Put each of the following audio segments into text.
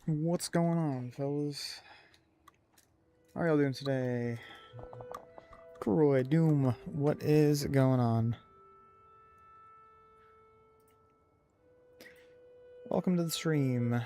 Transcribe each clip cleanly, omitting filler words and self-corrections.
What's going on, fellas? How are y'all doing today? Croy, Doom, what is going on? Welcome to the stream.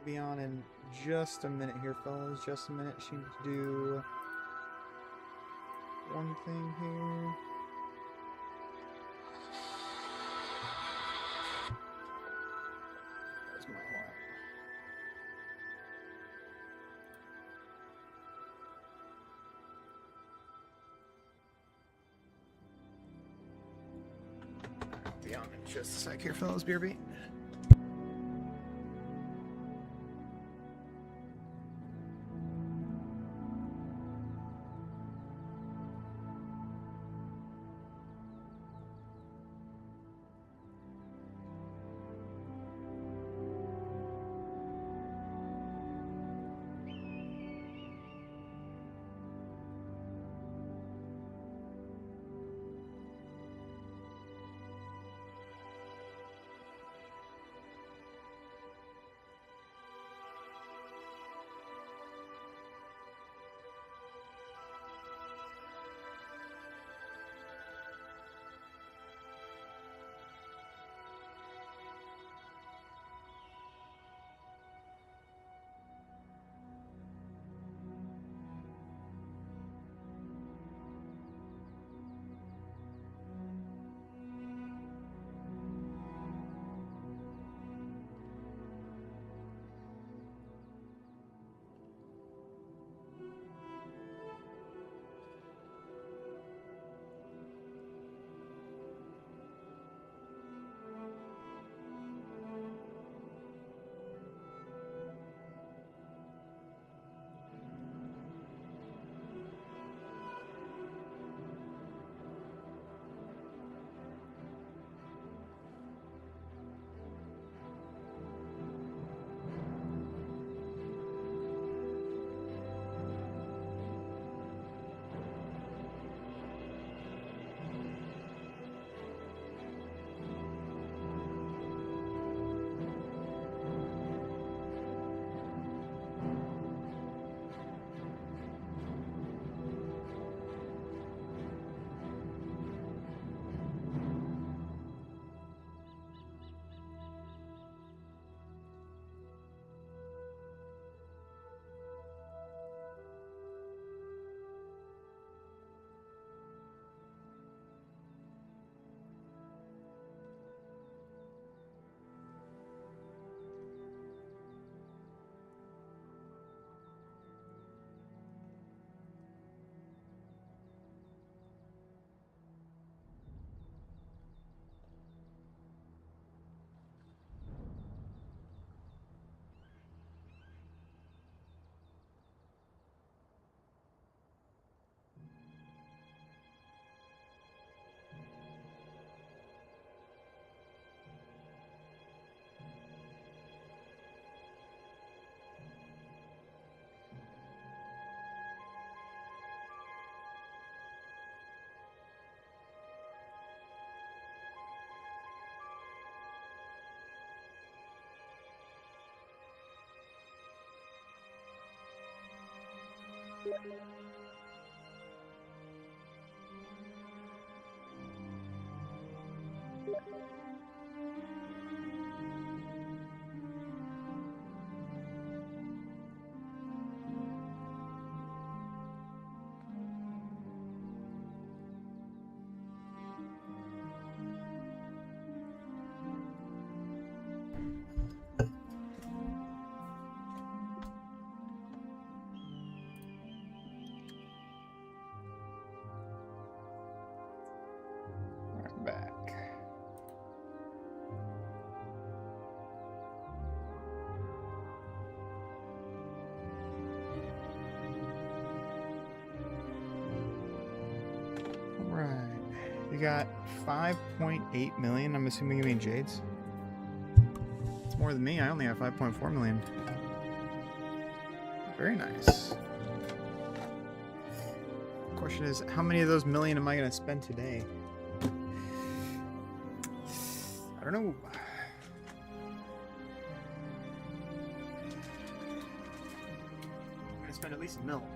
Be on in just a minute here, fellas. Just a minute. She needs to do one thing here. Where's my alarm? Be on in just a sec here, fellas. BRB. We got 5.8 million. I'm assuming you mean jades. It's more than me. I only have 5.4 million. Very nice. Question is, how many of those million am I going to spend today? I don't know. I'm going to spend at least $1 million.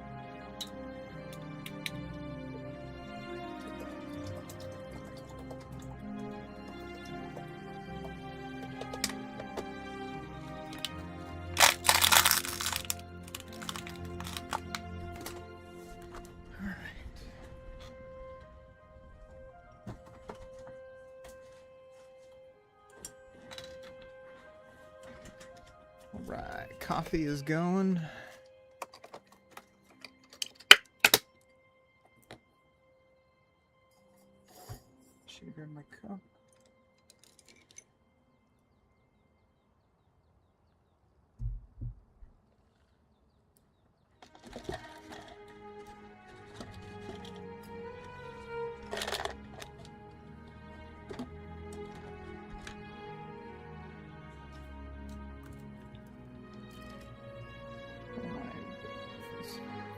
Alright, coffee is going. Sugar in my cup.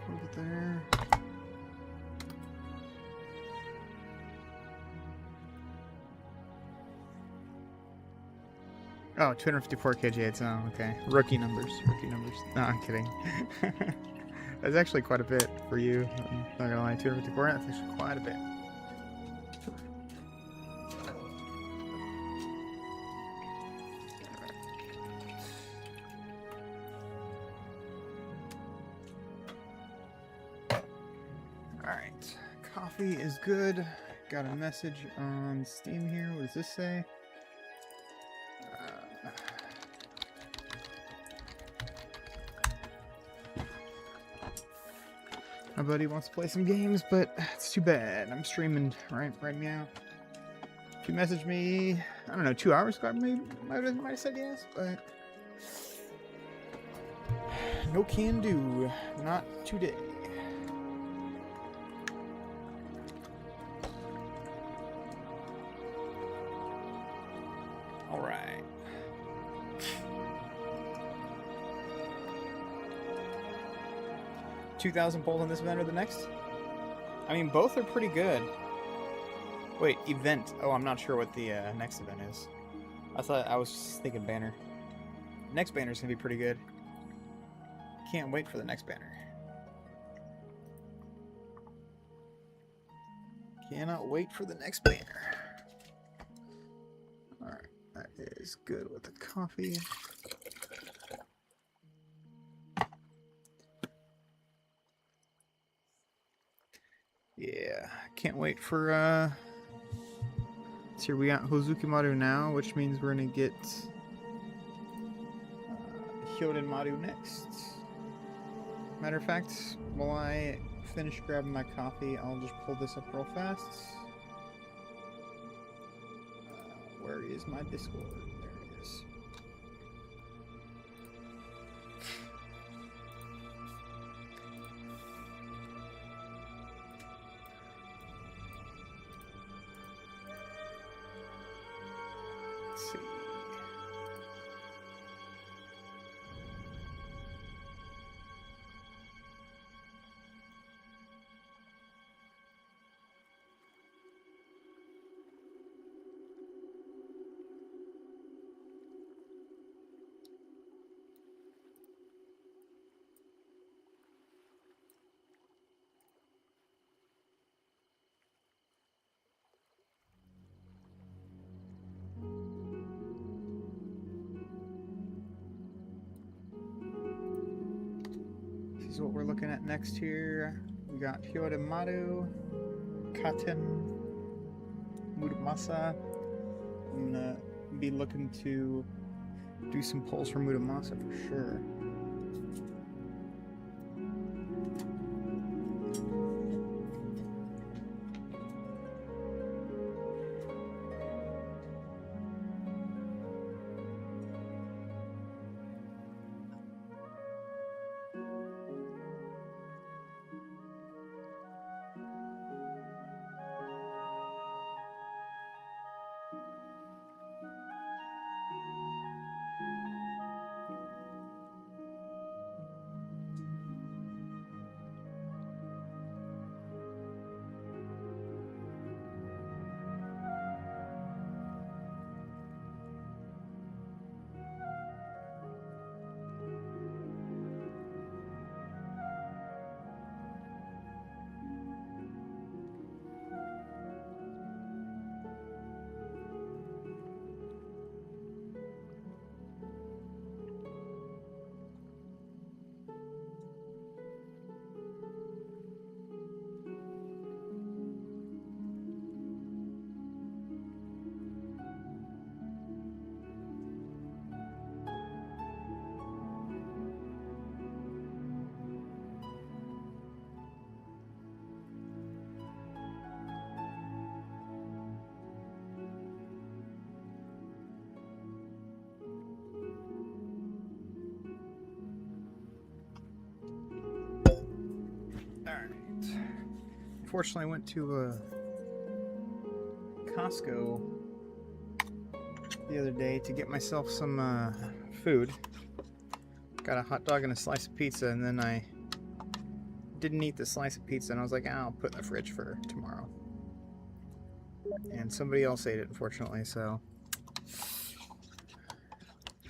Over there. Oh, 254 kJs. Oh, okay. Rookie numbers. Rookie numbers. No, I'm kidding. That's actually quite a bit for you. I'm not gonna lie. 254. That's actually quite a bit. Alright. Coffee is good. Got a message on Steam here. What does this say? My buddy wants to play some games, but it's too bad. I'm streaming right now. If you messaged me, I don't know, 2 hours ago, I might have said yes, but no can do. Not today. Alright. 2,000 polls on this event or the next? I mean, both are pretty good. Wait, event. Oh, I'm not sure what the next event is. I was thinking banner. Next banner is going to be pretty good. Can't wait for the next banner. Cannot wait for the next banner. Alright, that is good with the coffee. Yeah, can't wait for, let's see, we got Hozukimaru now, which means we're gonna get Hozukimaru next. Matter of fact, while I finish grabbing my coffee, I'll just pull this up real fast. Where is my Discord? There it is. Let's see. This is what we're looking at next here. We got Hozukimaru, Katen, Muramasa. I'm gonna be looking to do some polls for Muramasa for sure. unfortunately, I went to Costco the other day to get myself some food. Got a hot dog and a slice of pizza, and then I didn't eat the slice of pizza, and I was like, I'll put it in the fridge for tomorrow. And somebody else ate it, unfortunately, so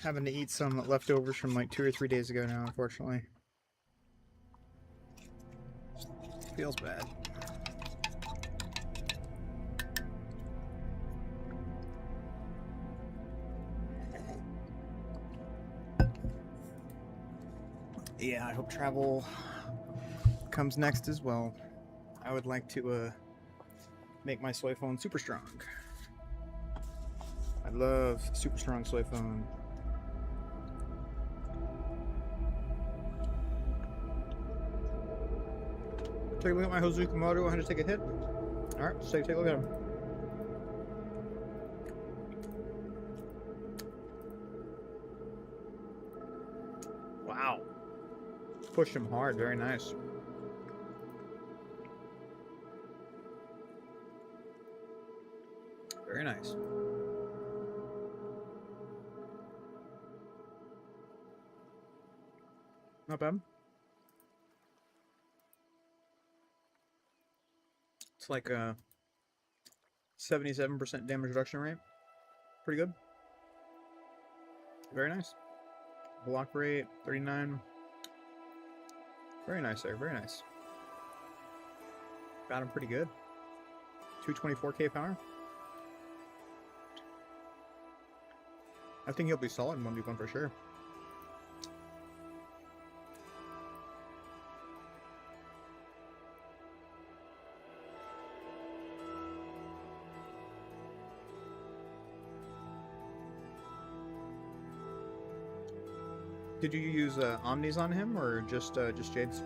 having to eat some leftovers from like 2 or 3 days ago now, unfortunately. Feels bad. Yeah, I hope travel comes next as well. I would like to make my soy phone super strong. I love super strong soy phone. Take a look at my Hozukimaru. I had to take a hit. Alright, so take a look at him. Wow. Pushed him hard. Very nice. Very nice. Not bad. It's like a 77% damage reduction rate. Pretty good. Very nice. Block rate, 39. Very nice there, very nice. Got him pretty good. 224k power. I think he'll be solid in 1v1 for sure. Did you use Omnis on him, or just Jades?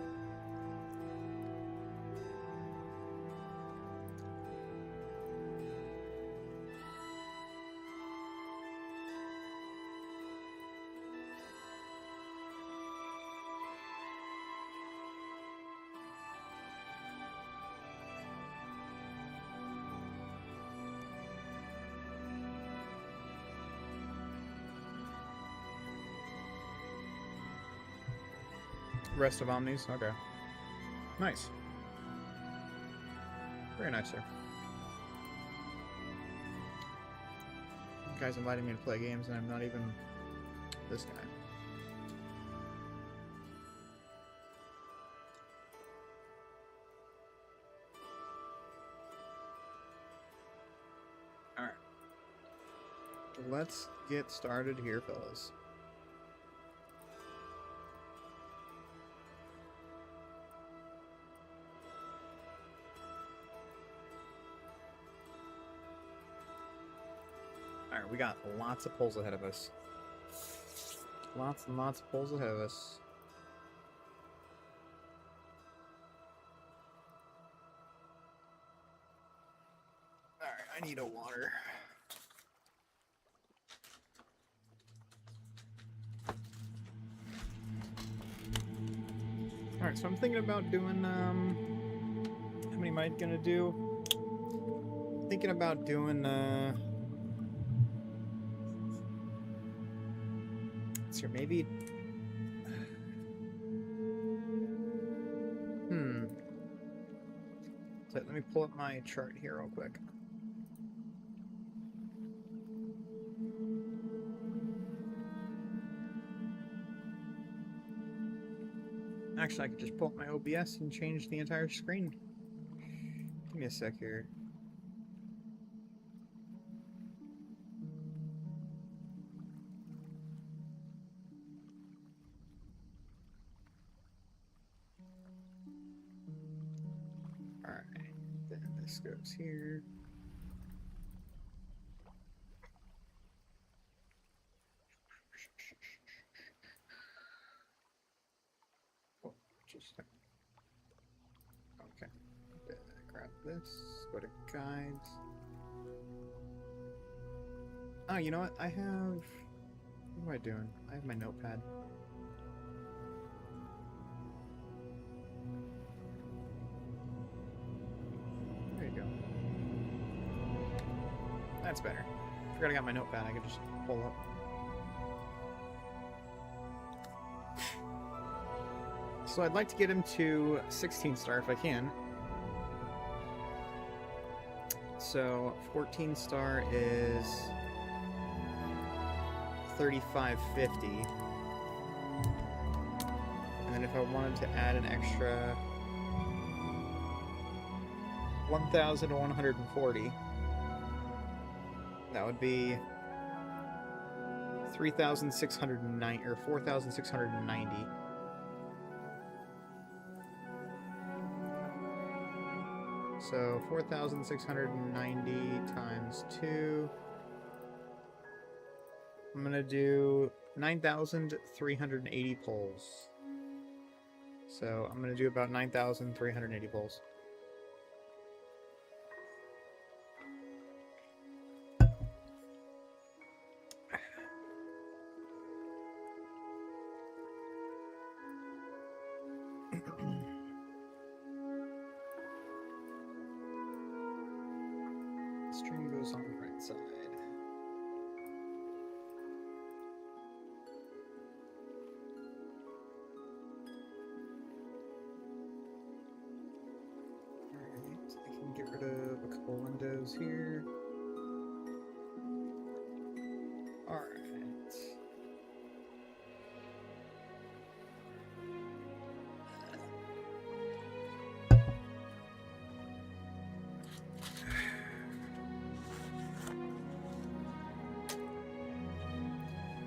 Rest of Omnis? Okay. Nice. Very nice, sir. You guys invited me to play games, and I'm not even this guy. Alright. Let's get started here, fellas. Alright, we got lots of pulls ahead of us. Lots and lots of pulls ahead of us. Alright, I need a water. Alright, so I'm thinking about doing, how many am I gonna do? Thinking about doing, let's see, maybe, so let me pull up my chart here real quick. Actually, I could just pull up my OBS and change the entire screen. Give me a sec here. Alright, then this goes here. Okay, grab this, go to guides. Oh, you know what? I have, what am I doing? I have my notepad. That's better. Forgot I got my notepad. I could just pull up. So I'd like to get him to 16 star if I can. So 14 star is 3550. And then if I wanted to add an extra 1,140, that would be 3,609 or 4,690. So 4,690 times 2. I'm gonna do 9,380 pulls. So I'm gonna do about 9,380 pulls. String goes on the right side. Alright, I can get rid of a couple windows here. Alright.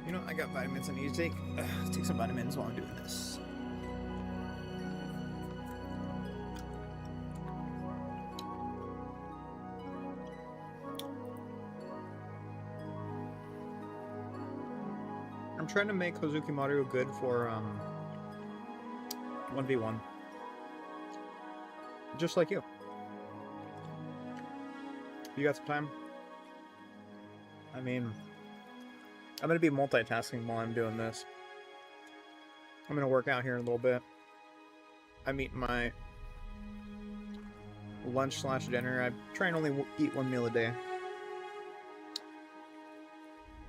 You know, I got vitamins I need to take. Let's take some vitamins while I'm doing this. I'm trying to make Hozukimaru good for 1v1. Just like you. You got some time? I mean, I'm going to be multitasking while I'm doing this. I'm going to work out here in a little bit. I'm eating my lunch/dinner. I try and only eat one meal a day.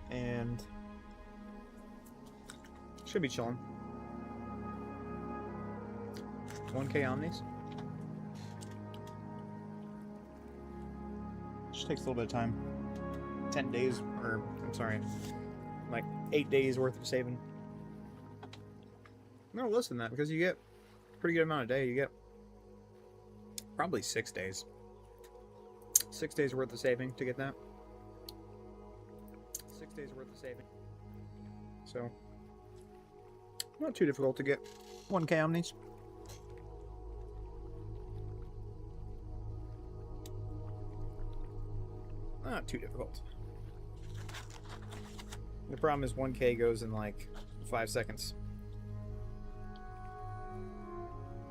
And should be chilling. 1K omnis. Just takes a little bit of time. 10 days, or I'm sorry, like 8 days worth of saving. No, less than that, because you get a pretty good amount a day. You get probably 6 days. 6 days worth of saving to get that. 6 days worth of saving. So, not too difficult to get 1K omnis. Not too difficult. The problem is 1K goes in like 5 seconds.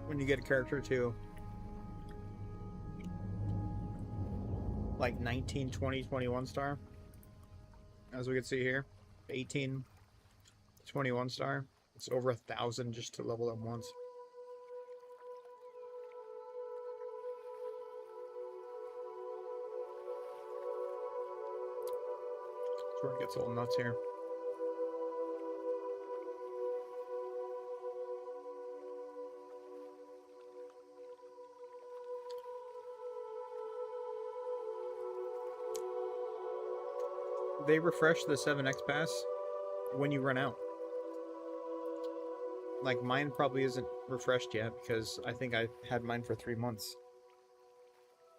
When you get a character to like 19, 20, 21 star, as we can see here, 18, 21 star, it's over 1,000 just to level them once. That's where it gets a little nuts here. They refresh the 7X pass when you run out. Like, mine probably isn't refreshed yet because I think I had mine for 3 months.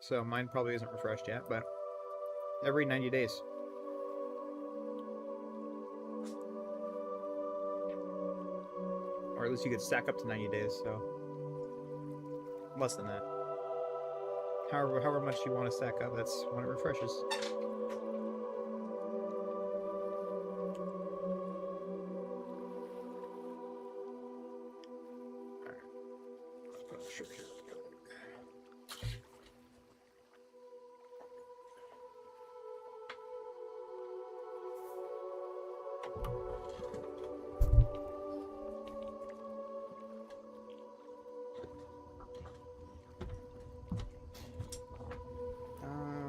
So mine probably isn't refreshed yet, but every 90 days. Or at least you could stack up to 90 days, so less than that. However much you want to stack up, that's when it refreshes.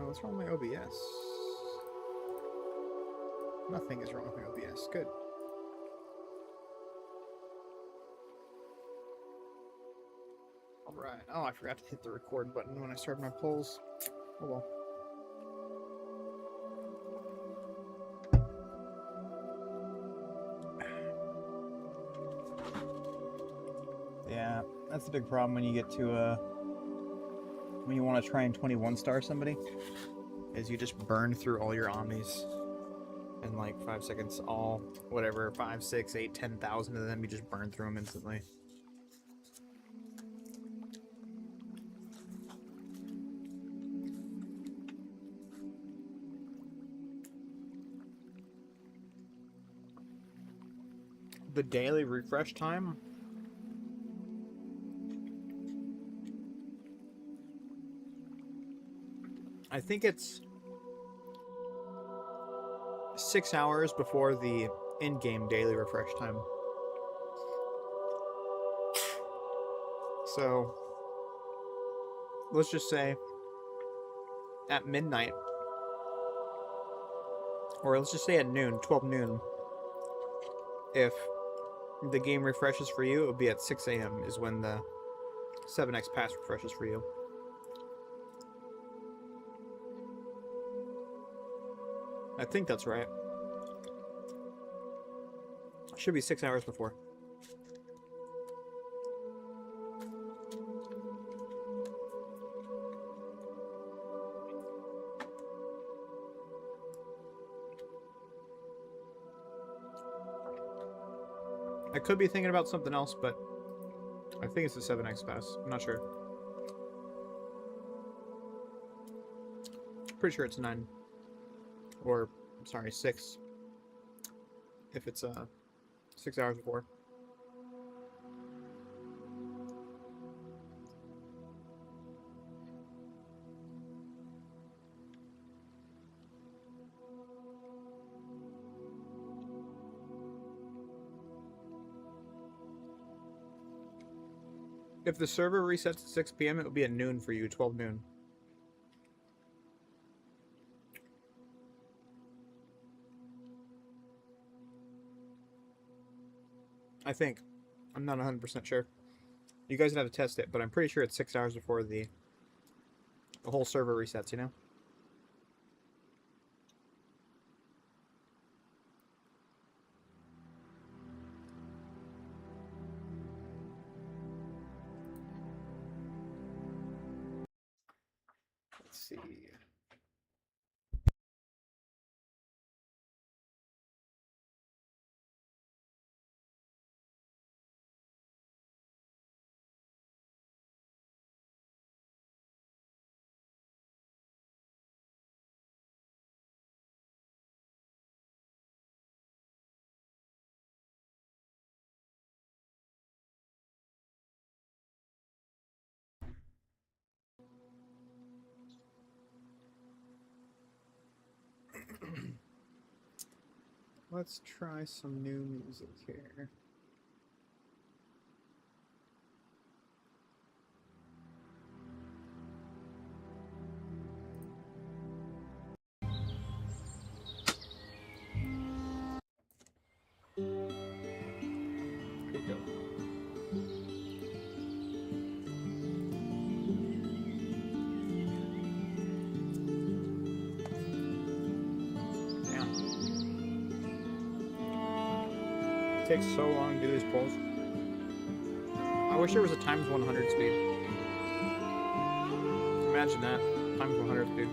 What's wrong with my OBS? Nothing is wrong with my OBS. Good. Alright. Oh, I forgot to hit the record button when I started my polls. Oh well. Yeah, that's the big problem when you get to, when you want to try and 21 star somebody, is you just burn through all your omnis in like 5 seconds. All, whatever, 5, 6, 8, 10,000 of them, you just burn through them instantly. The daily refresh time? I think it's 6 hours before the in-game daily refresh time. So, let's just say at midnight, or let's just say at noon, 12 noon, if the game refreshes for you, it would be at 6 a.m. is when the 7x pass refreshes for you. I think that's right. Should be 6 hours before. I could be thinking about something else, but I think it's the 7x pass. I'm not sure. Pretty sure it's 9. Or, sorry, 6. If it's 6 hours before. If the server resets at 6 p.m., it will be at noon for you, 12 noon. I think. I'm not 100% sure. You guys have to test it, but I'm pretty sure it's 6 hours before the whole server resets, you know? Let's see. Let's try some new music here. Here we go. Damn. It takes so long to do these polls. I wish there was a times 100 speed. Imagine that. Times 100 speed.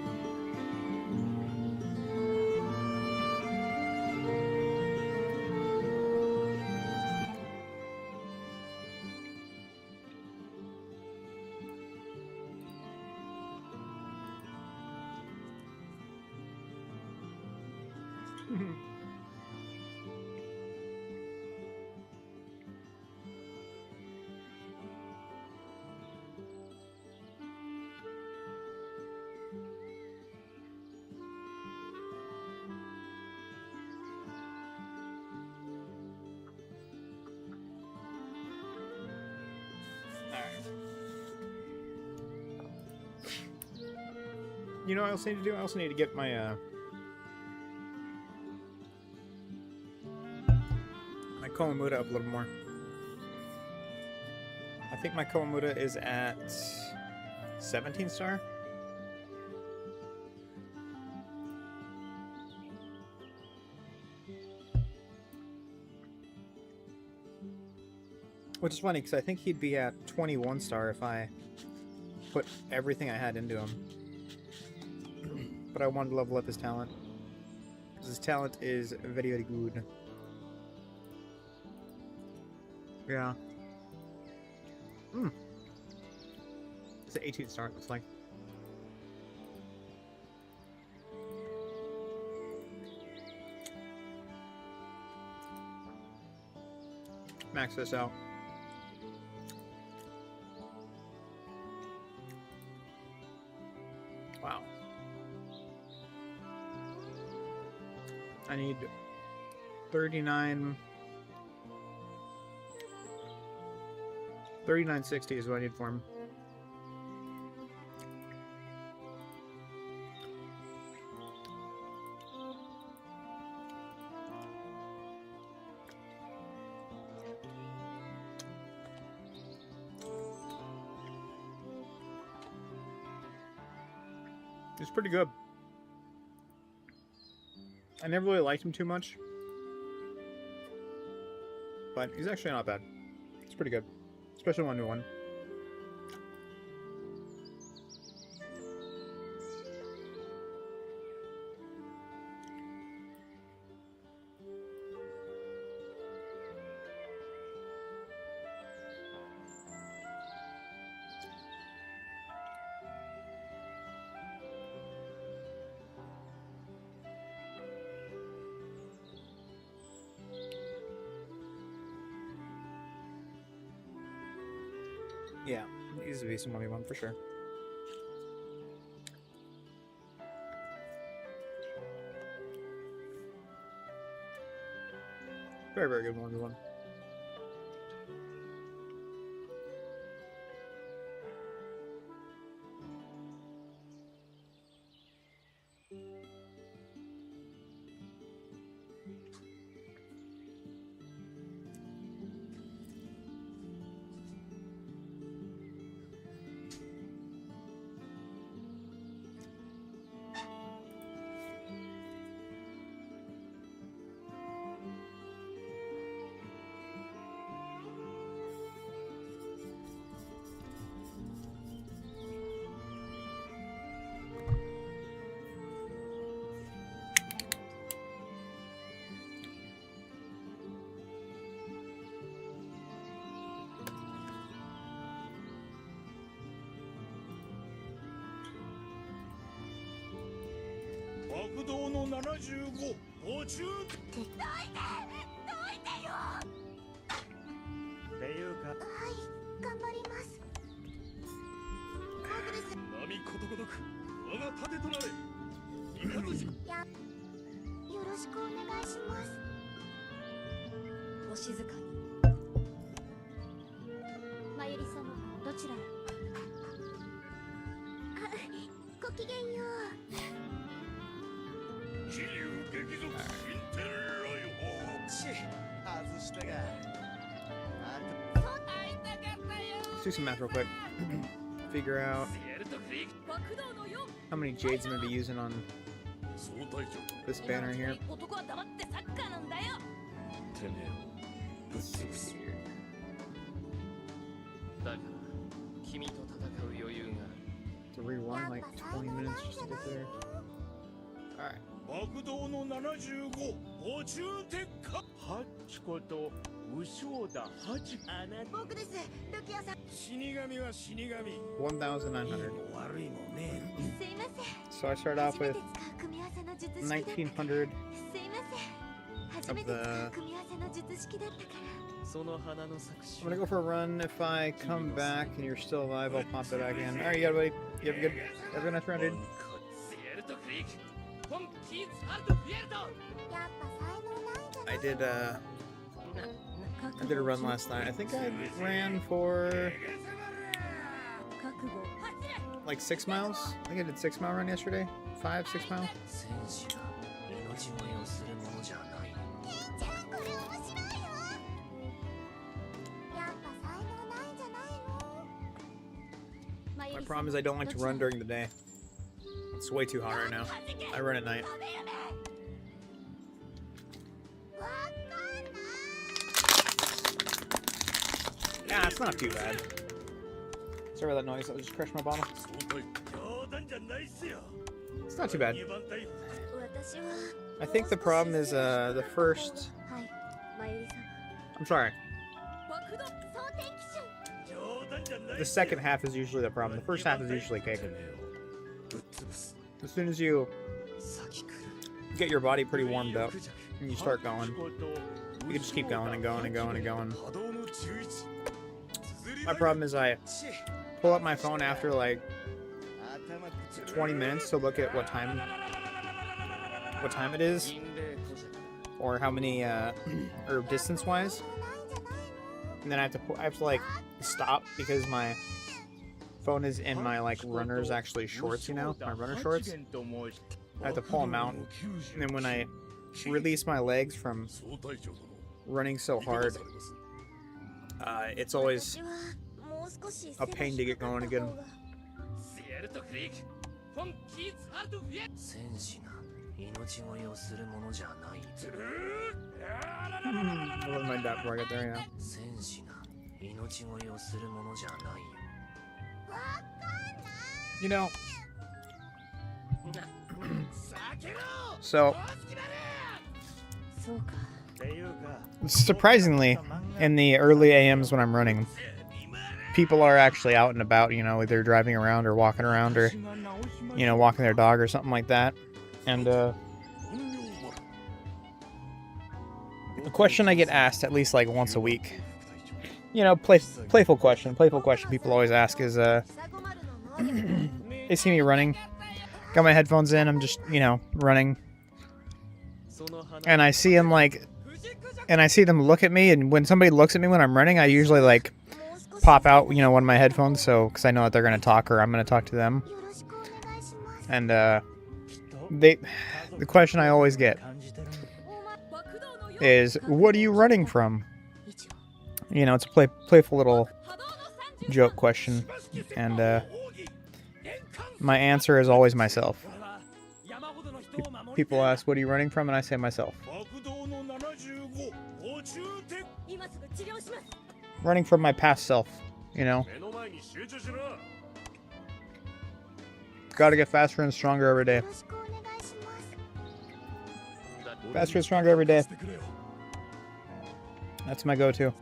You know what I also need to do? I also need to get my Komamuda up a little more. I think my Komamuda is at 17 star. Which is funny because I think he'd be at 21 star if I put everything I had into him. But I wanted to level up his talent. Because his talent is very, very good. Yeah. It's an 18 star, it looks like. Max this out. Wow. I need 3960 is what I need for him. He's pretty good. I never really liked him too much, but he's actually not bad. It's pretty good, especially 1-to-1. Yeah, he's a decent 1v1 for sure. Very, very good 1v1. Let's do some math real quick. Figure out how many jades I'm going to be using on this banner here. Let's see here. To rewind like 20 minutes just to get there. Alright. $1,900. So I start off with 1,900 of the. I'm gonna go for a run. If I come back and you're still alive, I'll pop it back in. Alright, you got it, buddy. You have a good nice run, dude. I did a run last night. I think I ran for like 6 miles. I think I did 6 mile run yesterday. 5-6 miles. My problem is I don't like to run during the day. It's way too hot right now. I run at night. Yeah, it's not too bad. Sorry about that noise. I just crushed my bottle. It's not too bad. I think the problem is the first... I'm sorry. The second half is usually the problem. The first half is usually cake. As soon as you get your body pretty warmed up and you start going, you can just keep going and going and going and going. My problem is I pull up my phone after like 20 minutes to look at what time it is, or how many or distance wise, and then I have to like stop because my phone is in my like runner's actually shorts, you know, my runner shorts. I have to pull them out, and then when I release my legs from running so hard, it's always a pain to get going again. I'll let my dad before I get there, yeah. You know, so surprisingly, in the early AMs when I'm running, people are actually out and about, you know, either driving around or walking around, or, you know, walking their dog or something like that. And the question I get asked at least like once a week, you know, playful question people always ask is, they see me running, got my headphones in, I'm just, you know, running, and I see them look at me, and when somebody looks at me when I'm running, I usually like pop out, you know, one of my headphones, so because I know that they're gonna talk or I'm gonna talk to them. And the question I always get is, "What are you running from?" You know, it's a playful little joke question, and my answer is always myself. People ask, "What are you running from?" and I say myself. Running from my past self, you know. Gotta get faster and stronger every day. Faster and stronger every day. That's my go-to.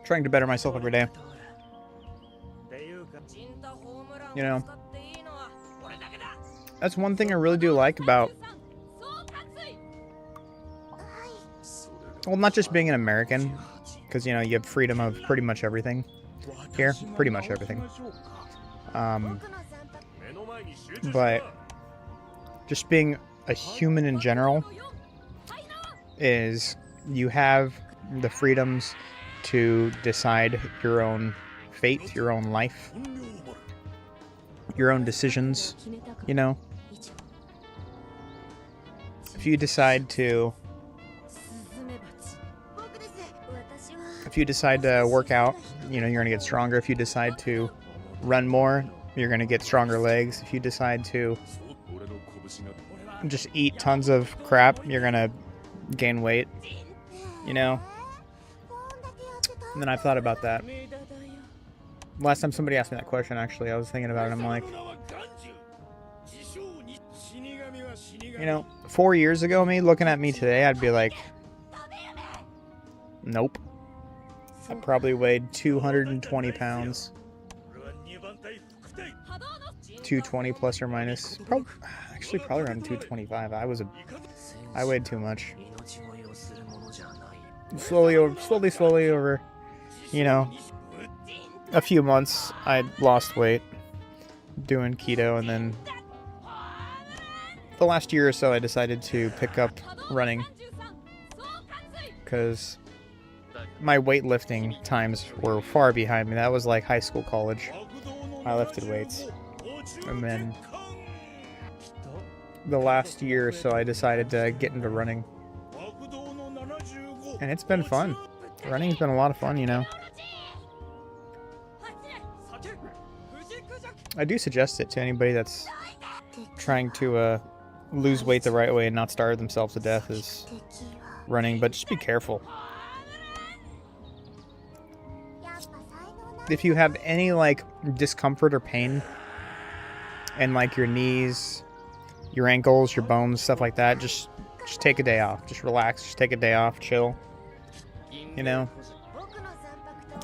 Trying to better myself every day. You know, that's one thing I really do like about, well, not just being an American, because, you know, you have freedom of pretty much everything here, pretty much everything. But just being a human in general is you have the freedoms to decide your own fate, your own life, your own decisions, you know. If you decide to work out, you know, you're gonna get stronger. If you decide to run more, you're gonna get stronger legs. If you decide to just eat tons of crap, you're gonna gain weight, you know. And then I've thought about that. Last time somebody asked me that question, actually, I was thinking about it. I'm like, you know, 4 years ago, me looking at me today, I'd be like, nope. I probably weighed 220 pounds. 220 plus or minus. Actually, probably around 225. I weighed too much. Slowly over, you know, a few months, I lost weight doing keto, and then the last year or so, I decided to pick up running because my weightlifting times were far behind me. That was like high school, college. I lifted weights. And then the last year or so, I decided to get into running. And it's been fun. Running's been a lot of fun, you know. I do suggest it to anybody that's trying to lose weight the right way and not starve themselves to death is running, but just be careful. If you have any like discomfort or pain and like your knees, your ankles, your bones, stuff like that, just take a day off. Just relax, just take a day off, chill. You know?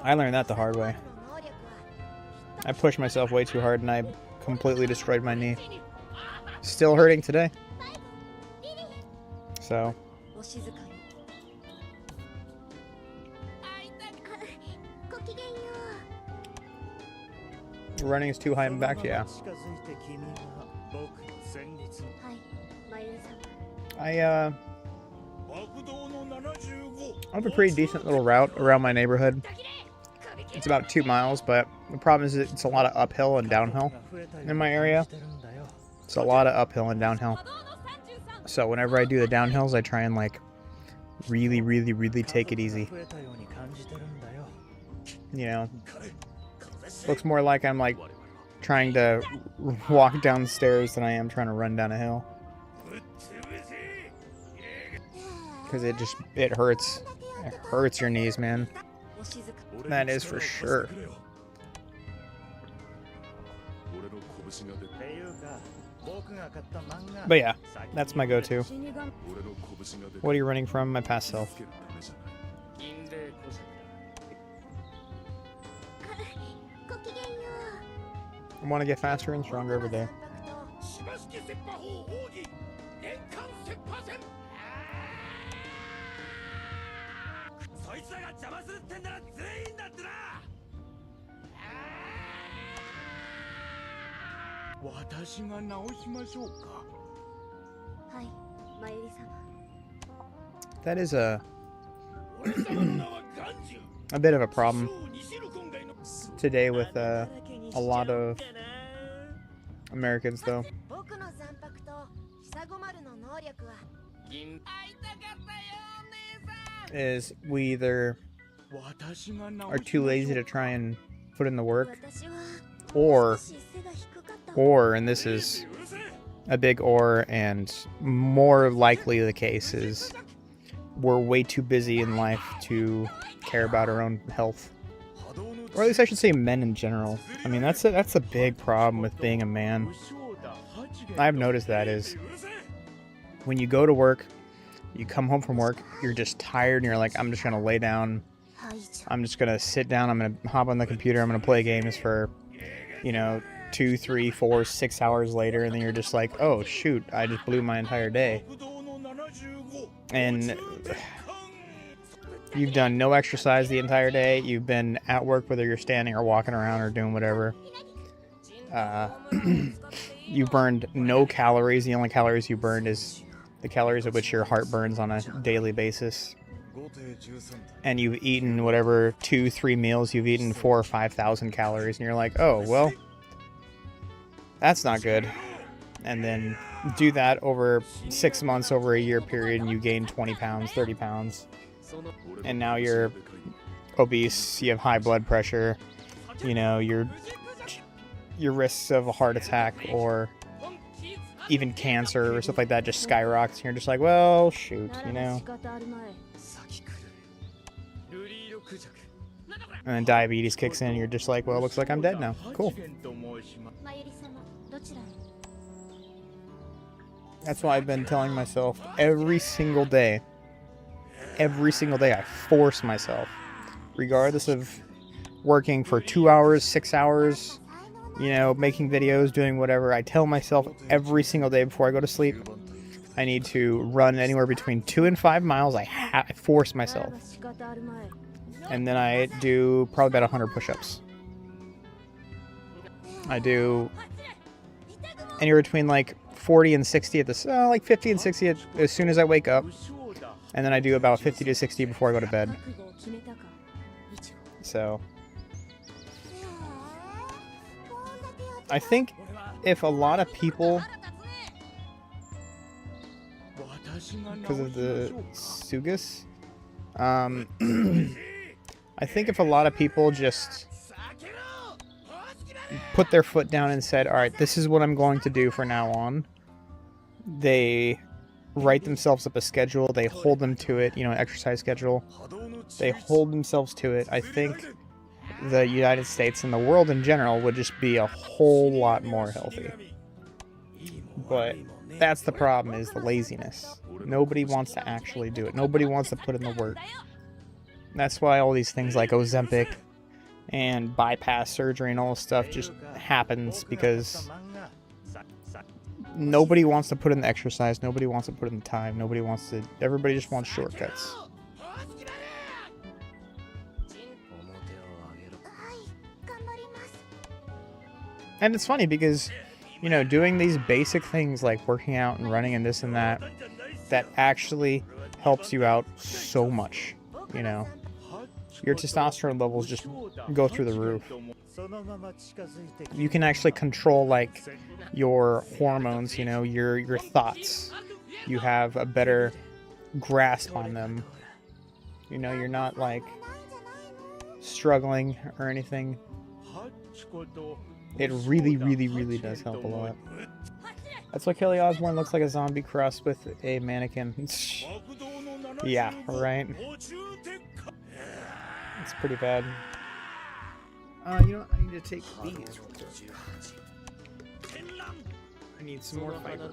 I learned that the hard way. I pushed myself way too hard and I completely destroyed my knee. Still hurting today. So. Running is too high and back, yeah. I have a pretty decent little route around my neighborhood. It's about 2 miles, but the problem is it's a lot of uphill and downhill in my area. It's a lot of uphill and downhill. So whenever I do the downhills, I try and like really take it easy. You know, looks more like I'm like trying to walk down the stairs than I am trying to run down a hill. Because it hurts. It hurts your knees, man. That is for sure. But yeah, that's my go-to. What are you running from? My past self. I want to get faster and stronger every day. That is a bit of a problem today with a lot of Americans, though. Is we either are too lazy to try and put in the work, or, and this is a big or, and more likely the case is we're way too busy in life to care about our own health. Or at least I should say men in general. I mean, that's a big problem with being a man. I've noticed that is when you go to work, you come home from work, you're just tired and you're like, I'm just going to lay down. I'm just going to sit down. I'm going to hop on the computer. I'm going to play games for, 2, 3, 4, 6 hours later. And then you're just like, oh, shoot, I just blew my entire day. And you've done no exercise the entire day. You've been at work, whether you're standing or walking around or doing whatever. You burned no calories. The only calories you burned is the calories at which your heart burns on a daily basis. And you've eaten whatever 2, 3 meals. You've eaten 4,000 or 5,000 calories. And you're like, oh, well, that's not good. And then do that over 6 months, over a year period, and you gain 20 pounds, 30 pounds. And now you're obese, you have high blood pressure, your risks of a heart attack or even cancer or stuff like that just skyrockets. And you're just like, well, shoot, And then diabetes kicks in, and you're just like, well, looks like I'm dead now. Cool. That's why I've been telling myself every single day I force myself, regardless of working for 2 hours, 6 hours, making videos, doing whatever. I tell myself every single day before I go to sleep, I need to run anywhere between 2 and 5 miles. I force myself. And then I do probably about 100 push-ups. I do anywhere between like 40 and 60 at like 50 and 60 as soon as I wake up. And then I do about 50 to 60 before I go to bed. So I think if a lot of people, because of the Sugus, I think if a lot of people just put their foot down and said, all right, this is what I'm going to do from now on, they write themselves up a schedule, they hold them to it, you know, an exercise schedule, they hold themselves to it, I think the United States and the world in general would just be a whole lot more healthy. But that's the problem, is the laziness. Nobody wants to actually do it. Nobody wants to put in the work. That's why all these things like Ozempic and bypass surgery and all this stuff just happens, because nobody wants to put in the exercise, nobody wants to put in the time, everybody just wants shortcuts. And it's funny because, you know, doing these basic things like working out and running and this and that, that actually helps you out so much, you know. Your testosterone levels just go through the roof. You can actually control, like, your hormones, you know, your thoughts. You have a better grasp on them. You know, you're not, like, struggling or anything. It really, really, really does help a lot. That's why Kelly Osbourne looks like a zombie crossed with a mannequin. Yeah, right? It's pretty bad. You know what? I need to take these. I need some more fiber.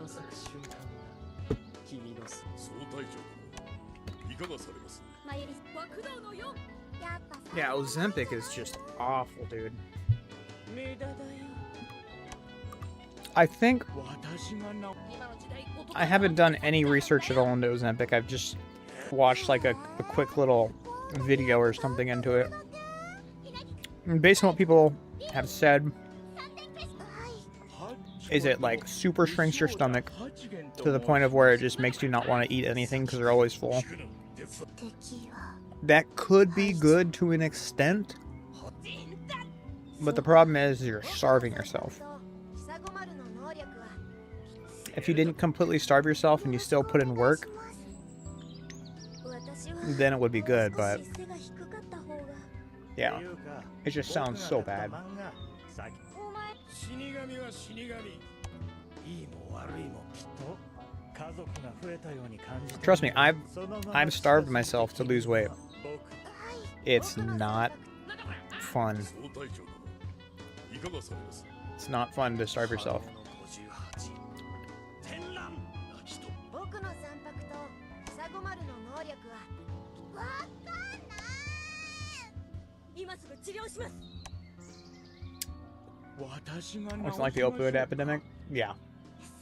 Yeah, Ozempic is just awful, dude. I think I haven't done any research at all into Ozempic. I've just watched like a quick little video or something into it. And based on what people have said, is it like super shrinks your stomach to the point of where it just makes you not want to eat anything because they're always full. That could be good to an extent, but the problem is you're starving yourself. If you didn't completely starve yourself and you still put in work, then it would be good, but yeah, it just sounds so bad. Trust me, I've starved myself to lose weight. It's not fun. It's not fun to starve yourself. It's like the opioid epidemic? Yeah.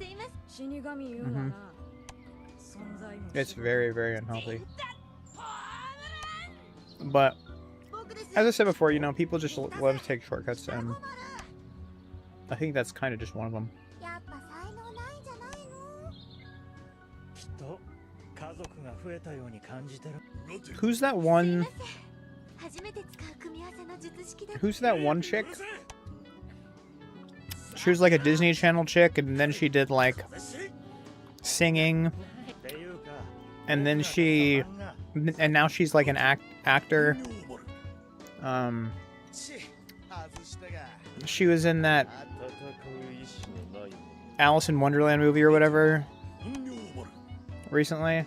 Mm-hmm. It's very, very unhealthy. But, as I said before, you know, people just love to take shortcuts, and I think that's kind of just one of them. Who's that one? Who's that one chick? She was like a Disney Channel chick, and then she did like singing, and then and now she's like an actor. She was in that Alice in Wonderland movie or whatever recently.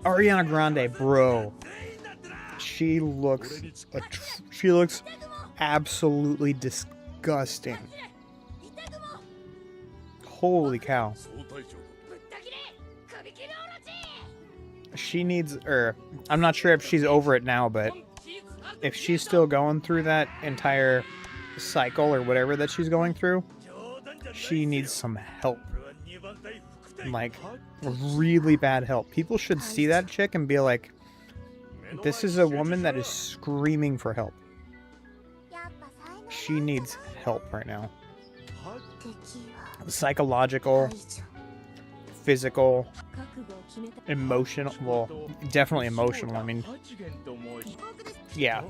Ariana Grande, bro. She looks absolutely disgusting. Holy cow. She needs, I'm not sure if she's over it now, but if she's still going through that entire cycle or whatever that she's going through, she needs some help. Like, really bad help. People should see that chick and be like, this is a woman that is screaming for help. She needs help right now. Psychological, physical, emotional. Well, definitely emotional. I mean, yeah.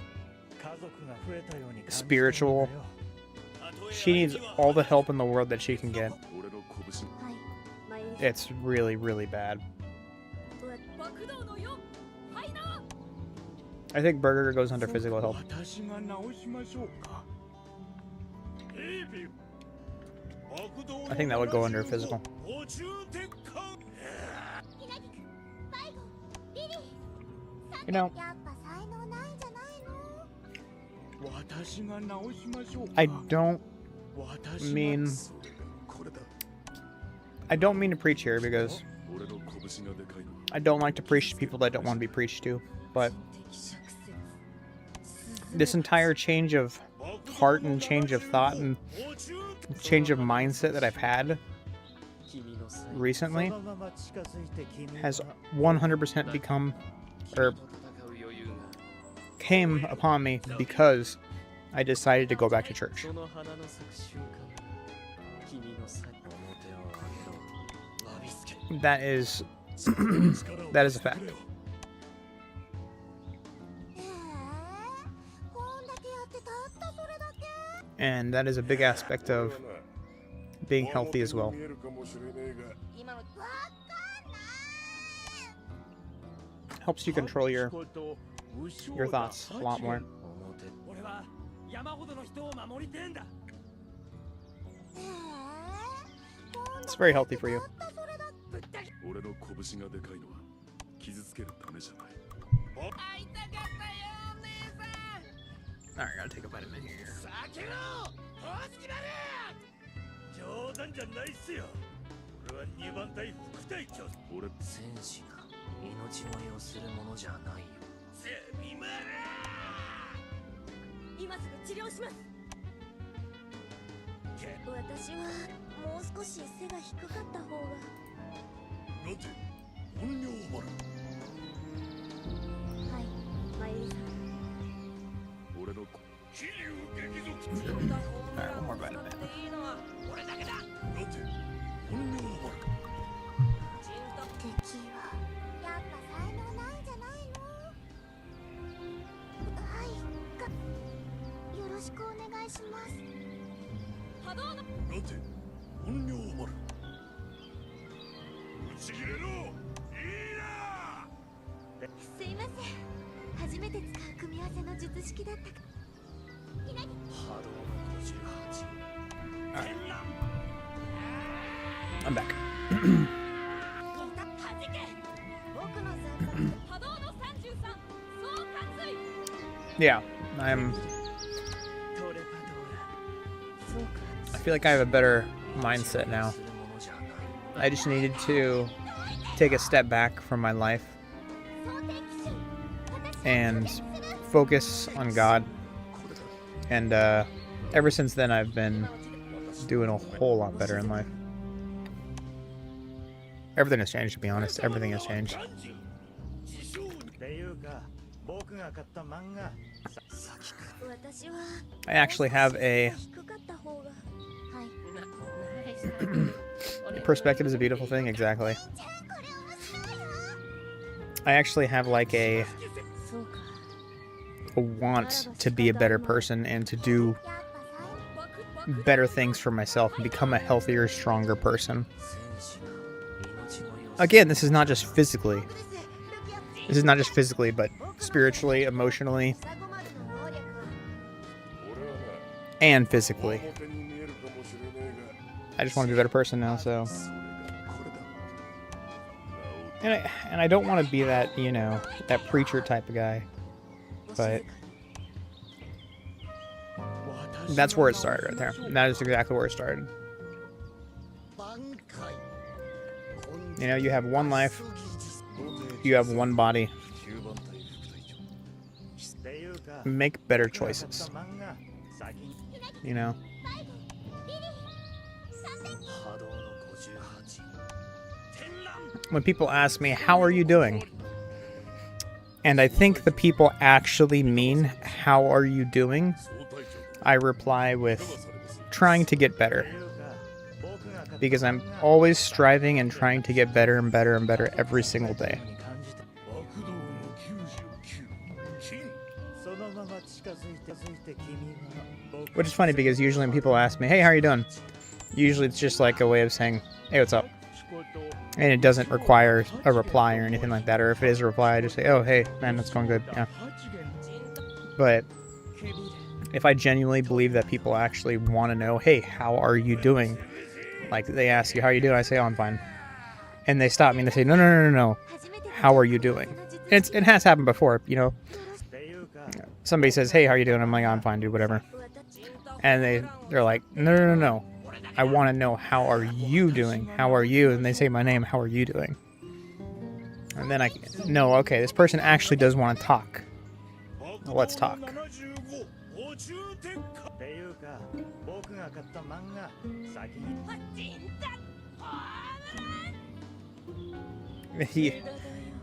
Spiritual. She needs all the help in the world that she can get. It's really, really bad. I think burger goes under physical health. I think that would go under physical. You know, I don't mean to preach here, because I don't like to preach to people that don't want to be preached to, but this entire change of heart and change of thought and change of mindset that I've had recently has 100% become, or came upon me because I decided to go back to church. That is that is a fact. And that is a big aspect of being healthy as well. Helps you control your thoughts a lot more. It's very healthy for you. Alright, gotta take a vitamin here. Alright, one more vitamin. Alright. I'm back. Yeah, I feel like I have a better mindset now. I just needed to take a step back from my life and focus on God. And ever since then, I've been doing a whole lot better in life. Everything has changed, to be honest. Everything has changed. I actually have a perspective is a beautiful thing, exactly. I actually have like a want to be a better person and to do better things for myself and become a healthier, stronger person. Again, this is not just physically. This is not just physically, but spiritually, emotionally, and physically. I just want to be a better person now, so. And I don't want to be that, you know, that preacher type of guy. But that's where it started right there. That is exactly where it started. You know, you have one life. You have one body. Make better choices. You know? When people ask me, how are you doing? And I think the people actually mean, how are you doing? I reply with, trying to get better. Because I'm always striving and trying to get better and better and better every single day. Which is funny because usually when people ask me, hey, how are you doing? Usually it's just like a way of saying, hey, what's up? And it doesn't require a reply or anything like that. Or if it is a reply, I just say, oh, hey, man, that's going good. Yeah. But if I genuinely believe that people actually want to know, hey, how are you doing? Like, they ask you, how are you doing? I say, oh, I'm fine. And they stop me and they say, no, no, no, no, no. How are you doing? It has happened before, you know. Somebody says, hey, how are you doing? I'm like, oh, I'm fine, dude, whatever. And they're like, no, no, no, no. I want to know, how are you doing? How are you? And they say my name, how are you doing? And then no, okay, this person actually does want to talk. Let's talk.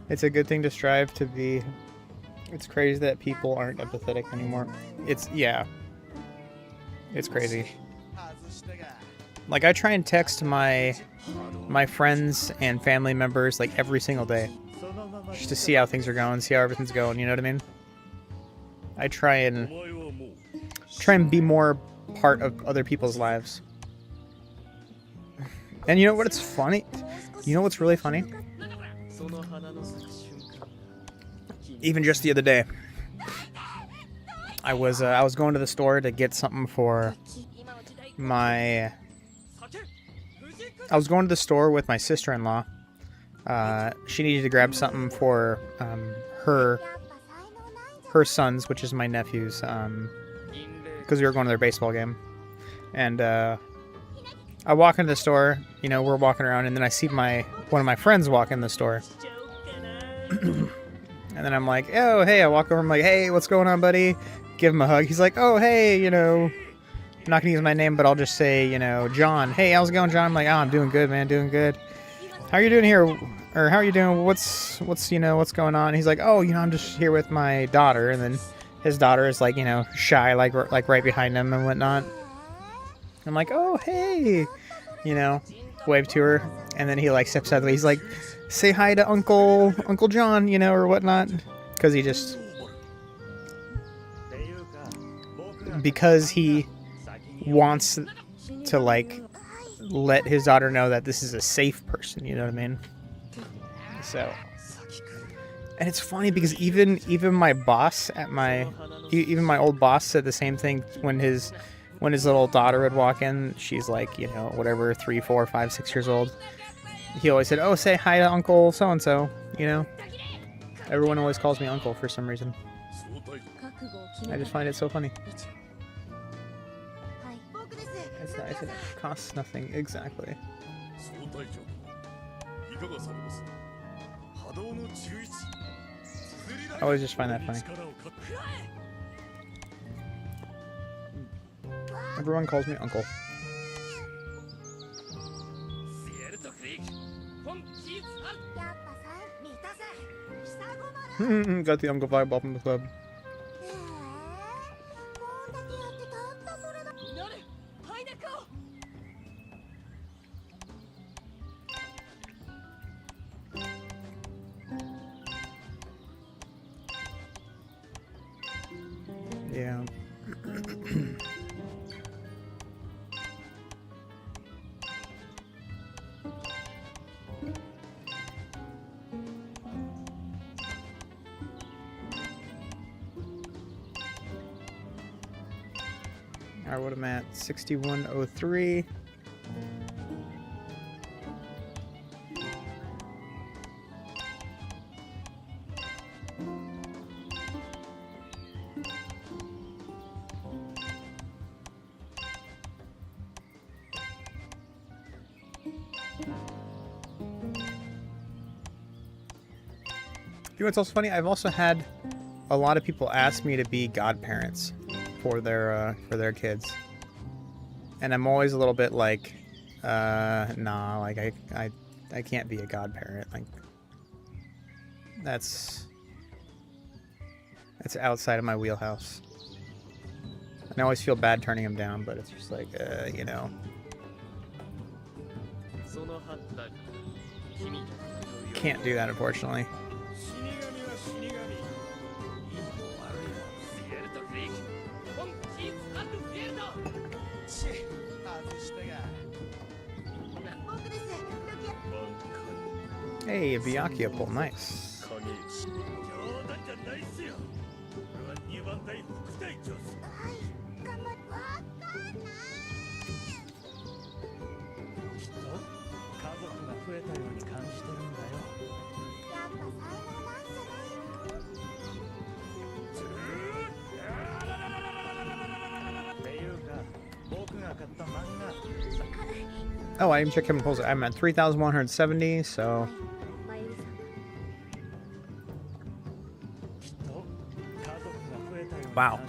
It's a good thing to strive to be. It's crazy that people aren't empathetic anymore. Yeah. It's crazy. Like, I try and text my friends and family members like every single day, just to see how things are going, see how everything's going. You know what I mean? I try and be more part of other people's lives. And you know what? It's funny. You know what's really funny? Even just the other day, I was going to the store to get something for my. I was going to the store with my sister-in-law. She needed to grab something for her sons, which is my nephews, because we were going to their baseball game. And I walk into the store. You know, we're walking around, and then I see one of my friends walk in the store. And then I'm like, oh, hey, I walk over. I'm like, hey, what's going on, buddy? Give him a hug. He's like, oh, hey, you know, I'm not going to use my name, but I'll just say, you know, John. Hey, how's it going, John? I'm like, oh, I'm doing good, man, doing good. How are you doing here? Or how are you doing? What's you know, what's going on? He's like, oh, you know, I'm just here with my daughter. And then his daughter is like, you know, shy, like right behind him and whatnot. I'm like, oh, hey, you know, wave to her. And then he like steps out of the way. He's like, say hi to Uncle John, you know, or whatnot. Because he wants to like let his daughter know that this is a safe person, you know what I mean? So, and it's funny because even my boss at even my old boss said the same thing when his little daughter would walk in. She's like, you know, whatever, 3, 4, 5, 6 years old. He always said, oh, say hi to Uncle so-and-so, you know? Everyone always calls me Uncle for some reason. I just find it so funny. It's nice and it costs nothing, exactly. I always just find that funny. Everyone calls me Uncle. Got the Uncle vibe off in the club. Yeah. Alright, what am I at? 6103. You know what's also funny? I've also had a lot of people ask me to be godparents for their kids, and I'm always a little bit like, nah, like I can't be a godparent. Like that's outside of my wheelhouse. And I always feel bad turning them down, but it's just like, you know. Can't do that, unfortunately. Hey, a Byakuya pull, nice. Oh, I even checked Kevin Pulls. I'm at 3,170, so... Wow.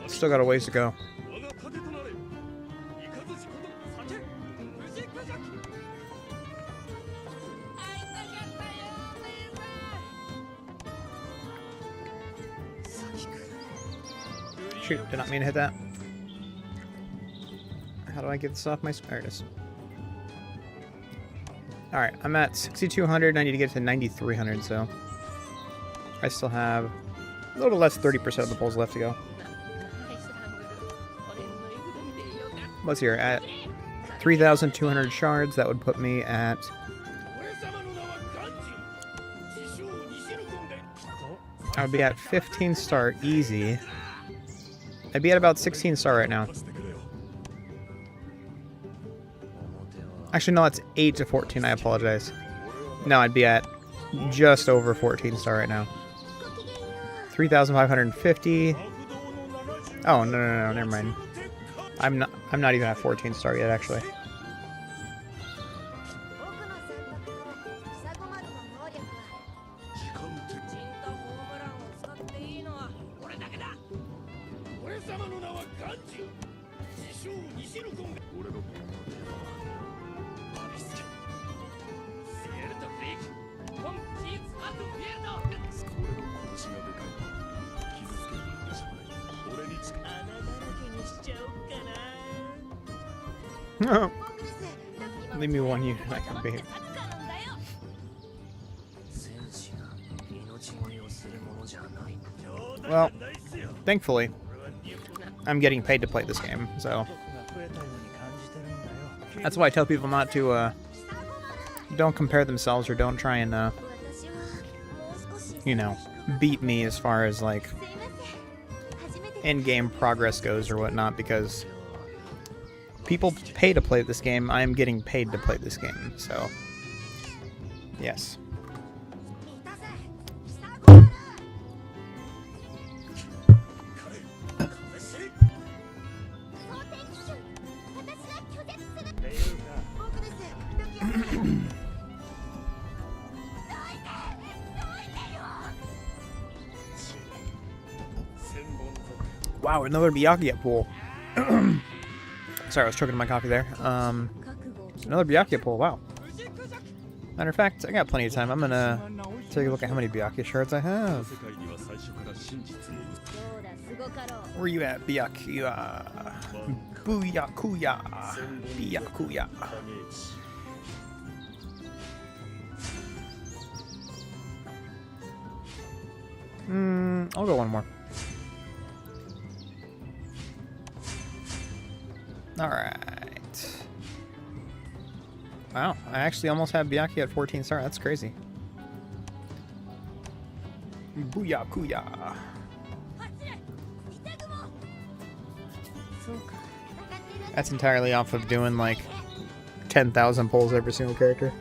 Still got a ways to go. Shoot, did not mean to hit that. How do I get this off my... There it is. Alright, I'm at 6,200. I need to get to 9,300, so... I still have a little less 30% of the pulls left to go. Let's see here. At 3,200 shards, that would put me at... I would be at 15 star easy. I'd be at about 16 star right now. Actually, no, it's 8 to 14. I apologize. No, I'd be at just over 14 star right now. 3,550. Oh, no, never mind. I'm not even at 14 star yet, actually. Leave me one unit I can bait. Well, thankfully, I'm getting paid to play this game, so that's why I tell people not to, don't compare themselves or don't try and, you know, beat me as far as, like, in-game progress goes or whatnot, because people pay to play this game. I am getting paid to play this game, so yes. Wow, another Byakuya pool. Sorry, I was choking on my coffee there. Another Byakuya pool, wow. Matter of fact, I got plenty of time. I'm gonna take a look at how many Byakuya shards I have. Where you at, Byakuya? Byakuya. Byakuya. I'll go one more. Alright. Wow, I actually almost have Byakuya at 14 star. That's crazy. Booyah-kooyah. That's entirely off of doing like 10,000 pulls every single character.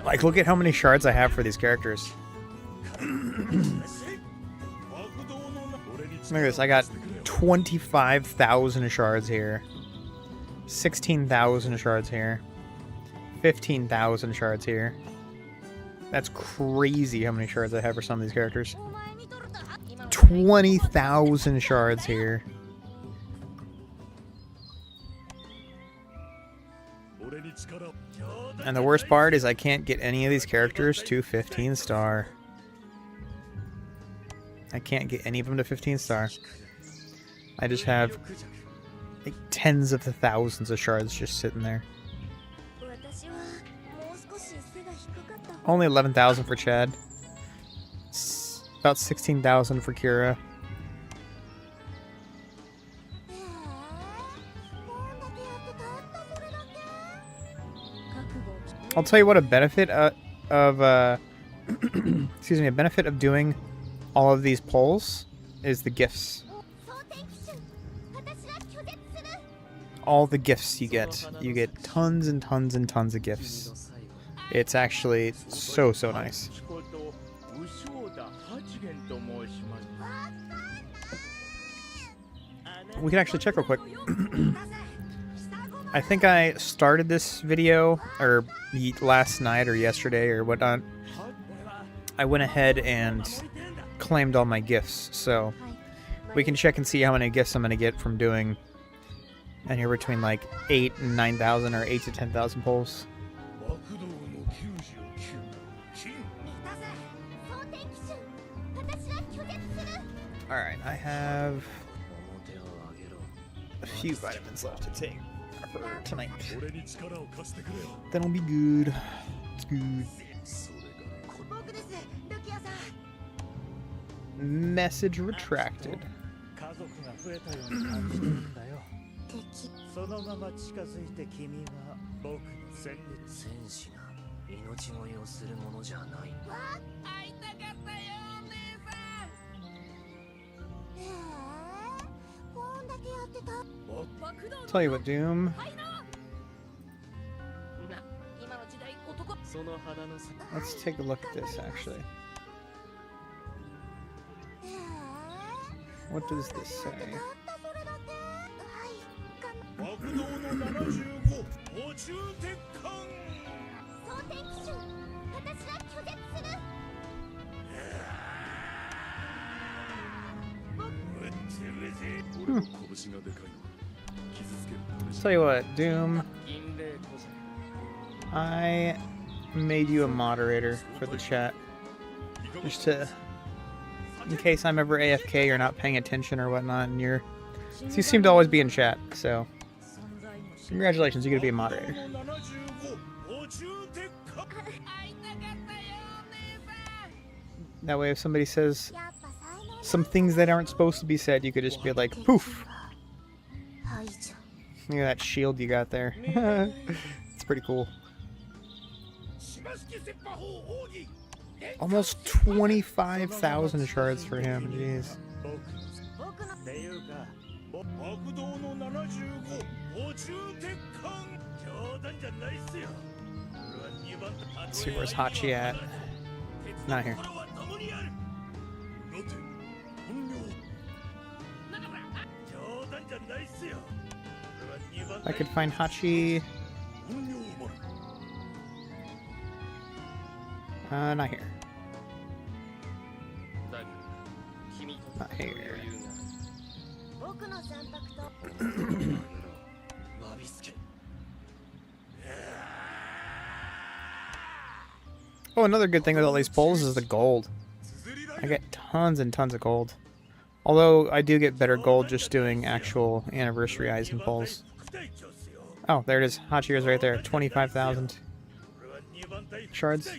Like, look at how many shards I have for these characters. Look at this, I got 25,000 shards here. 16,000 shards here. 15,000 shards here. That's crazy how many shards I have for some of these characters. 20,000 shards here. And the worst part is I can't get any of these characters to 15 star. I can't get any of them to 15 star. I just have like tens of the thousands of shards just sitting there. Only 11,000 for Chad. About 16,000 for Kira. I'll tell you what a benefit of excuse me, a benefit of doing all of these polls is the gifts. All the gifts you get. You get tons and tons and tons of gifts. It's actually so nice. We can actually check real quick. I think I started this video, or last night or yesterday or whatnot. I went ahead and claimed all my gifts, so we can check and see how many gifts I'm going to get from doing anywhere between like 8 and 9,000 or 8 to 10,000 polls. Alright, I have a few vitamins left to take for tonight. Then I'll be good. It's good. Message retracted. Tell you what, Doom. Let's take a look at this, actually. What does this say? Tell you what, Doom. I made you a moderator for the chat. Just to... in case I'm ever AFK or not paying attention or whatnot, and you seem to always be in chat, so congratulations, you're gonna be a moderator. That way, if somebody says some things that aren't supposed to be said, you could just be like, poof! Look at that shield you got there. It's pretty cool. Almost 25,000 shards for him, jeez. Let's see, where's Hachi at? Not here. I could find Hachi. Not here. Not here. Oh, another good thing with all these polls is the gold. I get tons and tons of gold. Although I do get better gold just doing actual anniversary Eisen polls. Oh, there it is. Hachi is right there. 25,000 shards.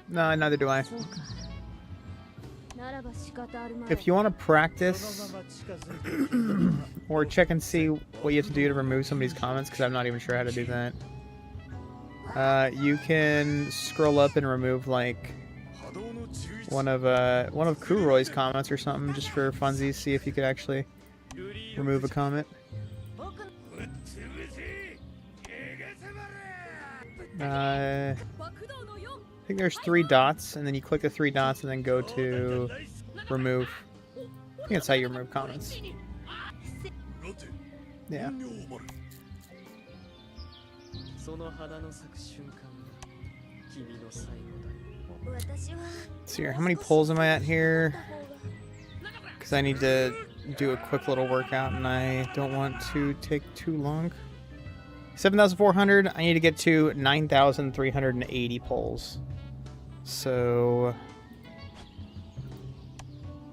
No, neither do I. If you want to practice or check and see what you have to do to remove somebody's comments, because I'm not even sure how to do that, you can scroll up and remove like one of Kuroi's comments or something, just for funsies. See if you could actually remove a comment. I think there's 3 dots, and then you click the 3 dots and then go to remove. I think that's how you remove comments. Yeah. So here, how many polls am I at here? Because I need to do a quick little workout and I don't want to take too long. 7,400. I need to get to 9,380 polls. So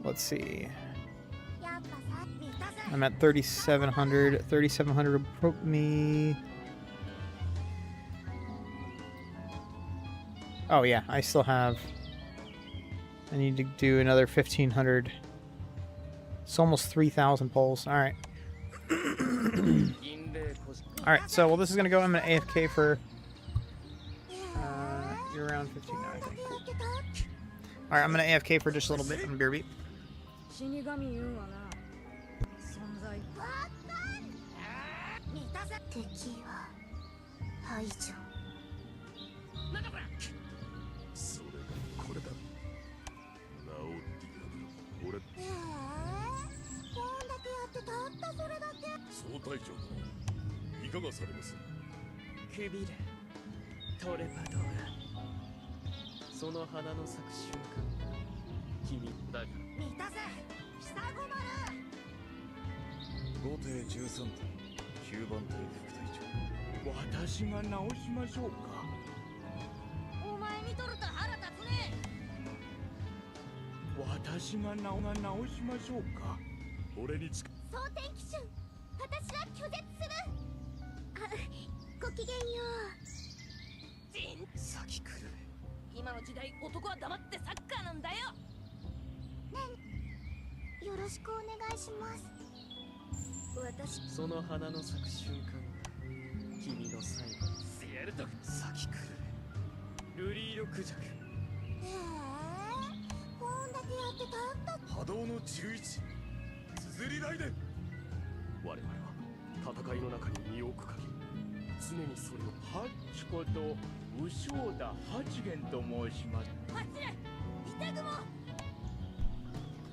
let's see. I'm at 3,700. 3,700 will put me. Oh yeah, I still have I need to do another 1,500. It's almost 3,000 polls. All right. All right. So, well, this is gonna go. I'm gonna AFK for. You're around 15 now, I think. Cool. All right. I'm gonna AFK for just a little bit. I'm gonna BRB.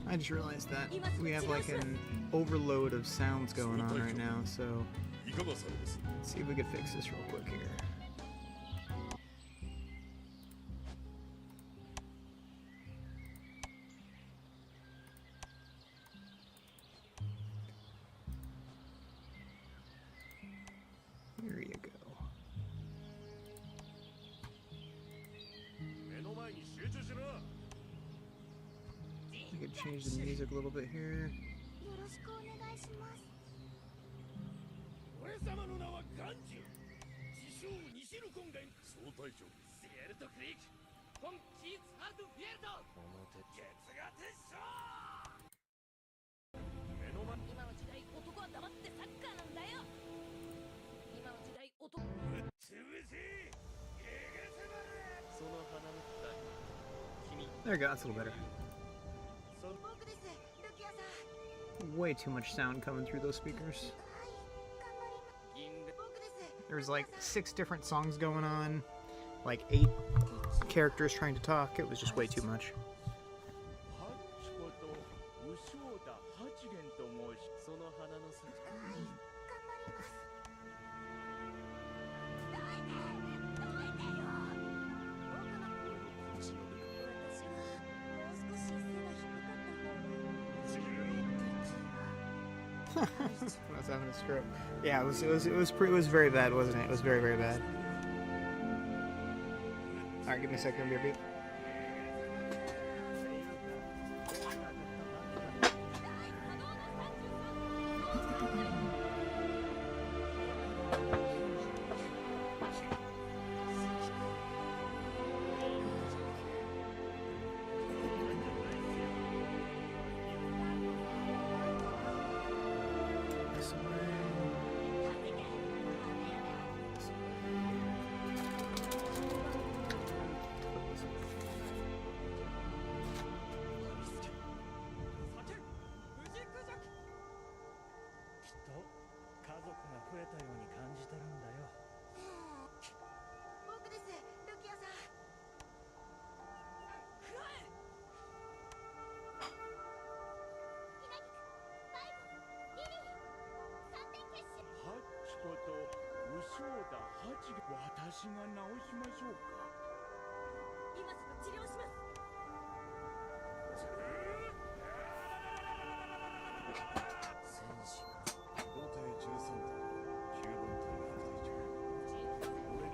I just realized that we have like an overload of sounds going on right now, so let's see if we can fix this real quick here. There you go. I could change the music a little bit here. There we go, that's a little better. Way too much sound coming through those speakers. There's like 6 different songs going on, like 8 characters trying to talk. It was just way too much. I was having a stroke. Yeah, it was very bad, wasn't it? It was very, very bad. All right, give me a second, BRB.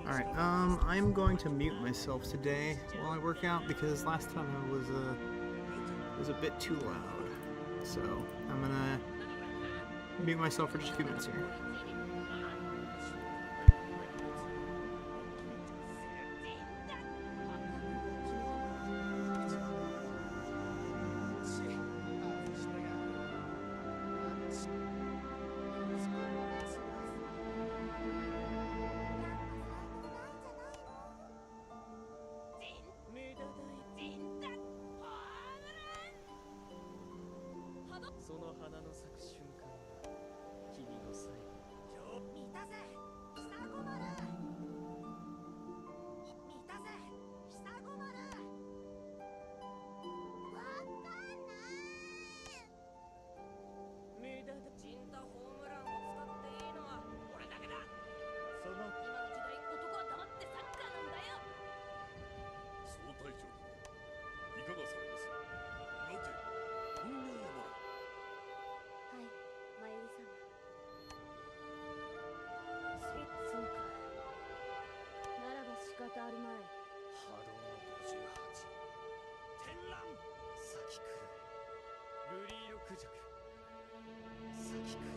Alright, I'm going to mute myself today while I work out because last time I was a bit too loud. So I'm gonna mute myself for just a few minutes here. 弱先来る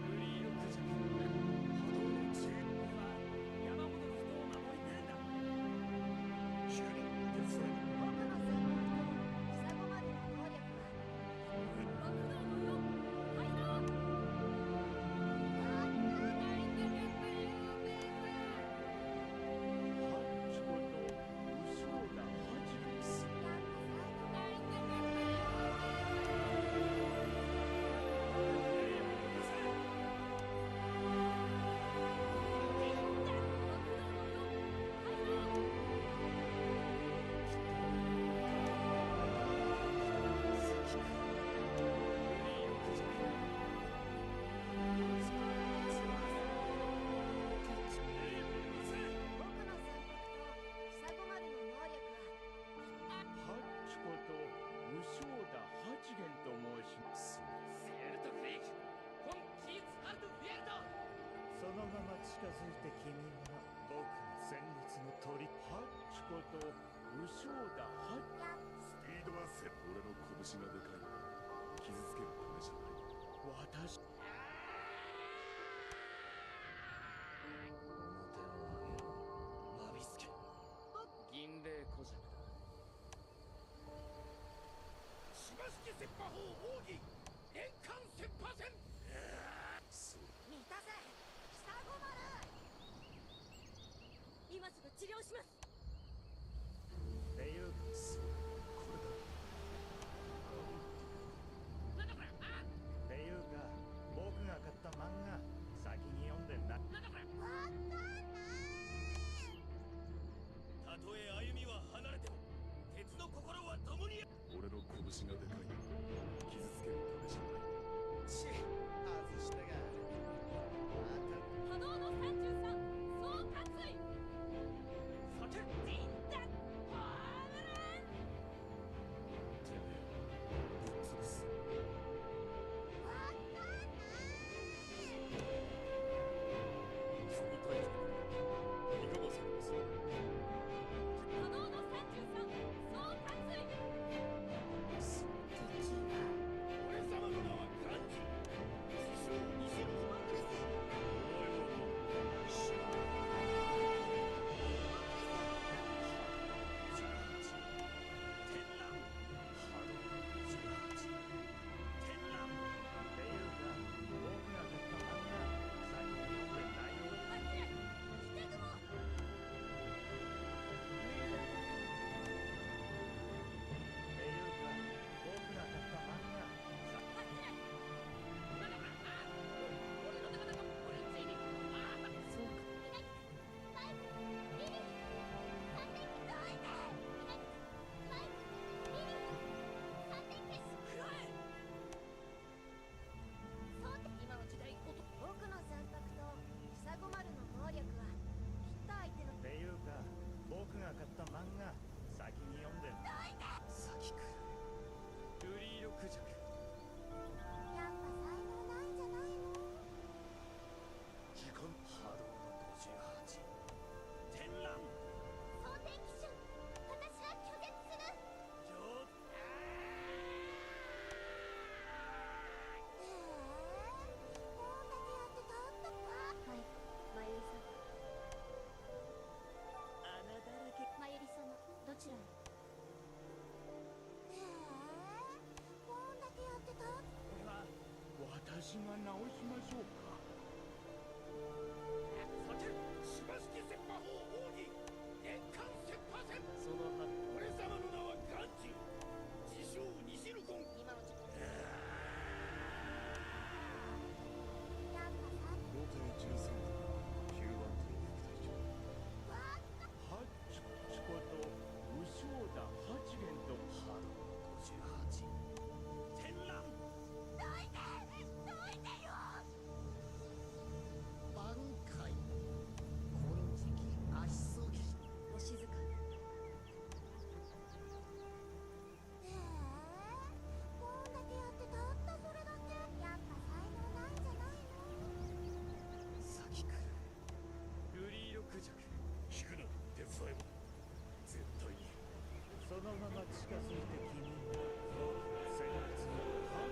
フリーロク弱波動の中は山本の人を守りてるんだ主に手伝え僕の戦略と下ごまるの能力は爆動のよはいなそのまま近づいて君は僕の戦慄の鳥ハッチこと武将だハッスピードはせ俺の拳がでかいのは傷つけるためじゃない私面を上げろマビスケ銀霊古弱だしばしき切羽法奥義年間 1000%そう見たぜ下ごまる今すぐ治療しますっていうそうこれだなんだこれっていうか僕が買った漫画先に読んでんななんだこれわかんないたとえ歩みは離れても鉄の心は共に俺の拳がでかいのは傷つけるためじゃないチッ外したが波動の33総喝意さてジンダホームランてめえぶっ潰すわかんないその態度いかがされます波動の33総喝意その時は俺様の名はガンジ師匠西の不満です僕が買った漫画先に読んで先来るルリーロクジャクやっぱ才能ないんじゃないの時間波動の58天覧蒼天騎手私は拒絶する上手こんだけやってたったかはいまゆりさんまゆり様どちらへこんだけやってたこれは私が直しましょうかさてしばしき切羽法奥義年間 1000% その俺様の名はガンジ自称西ルコン今の時間5.13 9番手ハッチコチコと武将だ8元と波動58天覧どいてどいてよ挽回金色足そぎお静かにこんだけやってたったそれだけやっぱ才能ないんじゃないの先来るルリーロクジャク引くな手伝えば絶対にそのまま近づいて君は戦慄の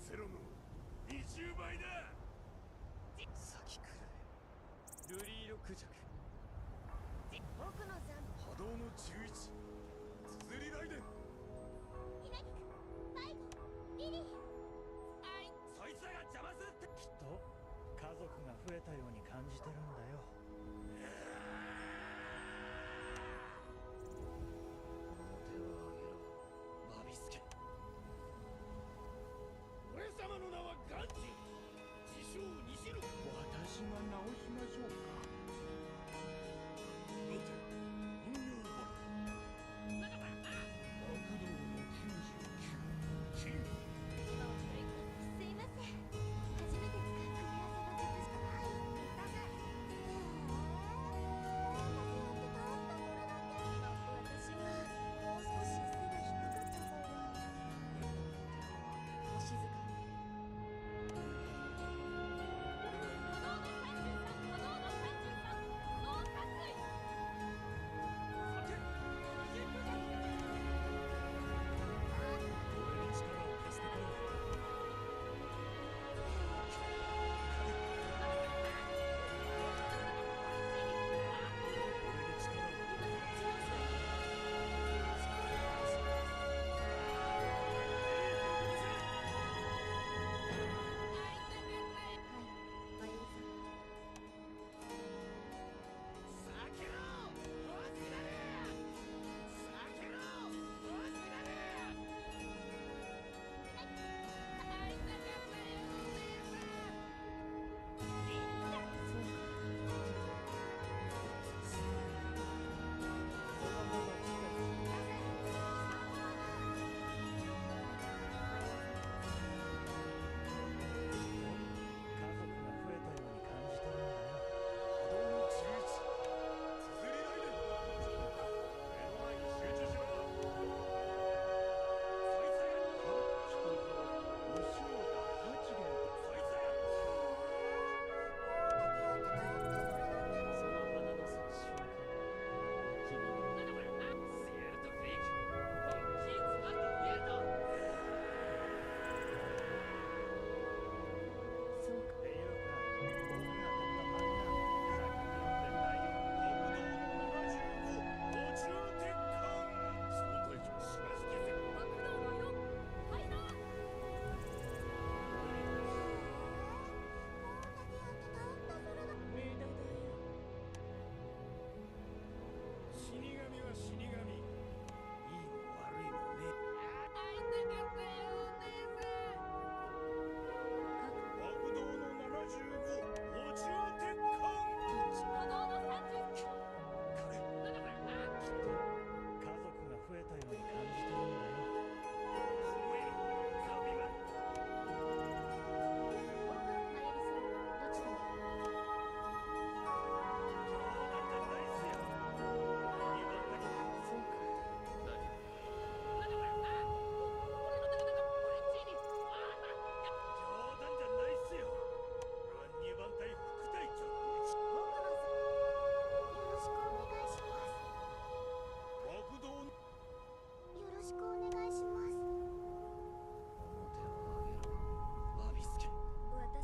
ゼロの20倍だ。先くらえ。ルリーロクジャク。僕の残波動の11綴り雷電。ひなぎく迷子リリーそいつらが邪魔するって。きっと家族が増えたように感じてるんだよ。手を挙げろ、バビスケ。俺様の名はガンジ。自称西野。私が直しましょうか。待て、本名は悪道の99金。今落ちがいくすいません。初めて使う組み合わせの術式はいいたぜ。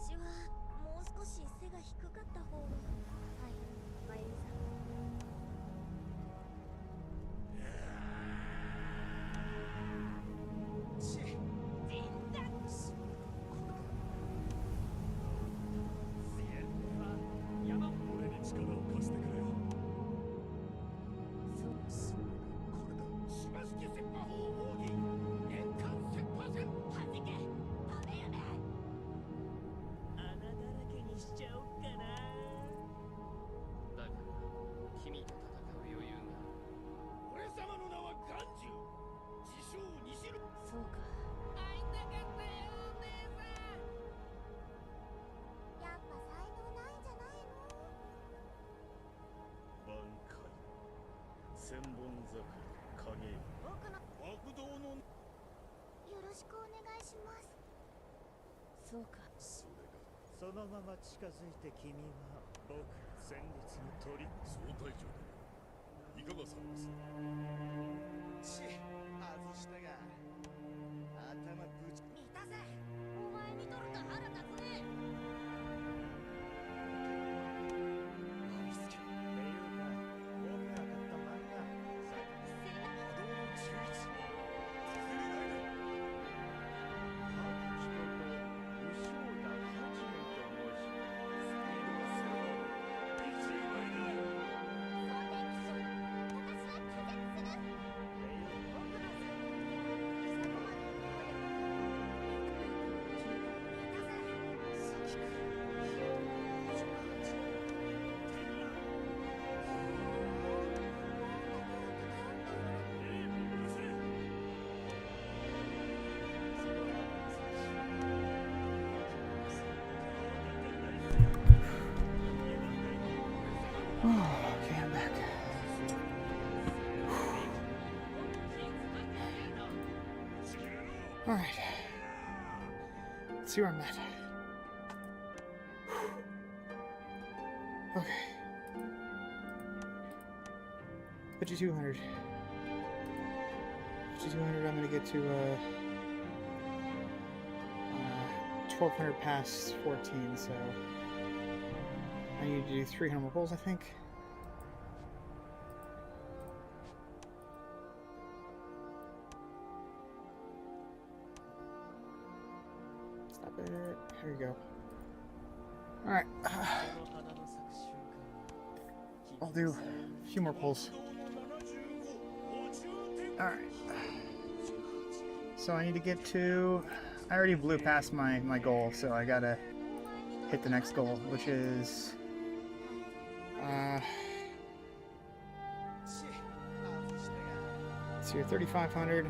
私はもう少し背が低かった方が。お静かに。俺に力を貸してくれ。俺に力を。千本桜影。僕の悪道の。よろしくお願いします。そうか。それがそのまま近づいて君は僕先日の鳥。総隊長だ。いかがされます。外したが頭ぶち。いたぜ。お前 Alright. Let's see where I'm at. Okay. 5,200. 5,200, I'm gonna get to 1,200 past 14, so I need to do 300 more pulls, I think. Stop it. Here we go. Alright. I'll do a few more pulls. Alright. So I need to get to... I already blew past my goal, so I gotta hit the next goal, which is... let's see here, 3,500.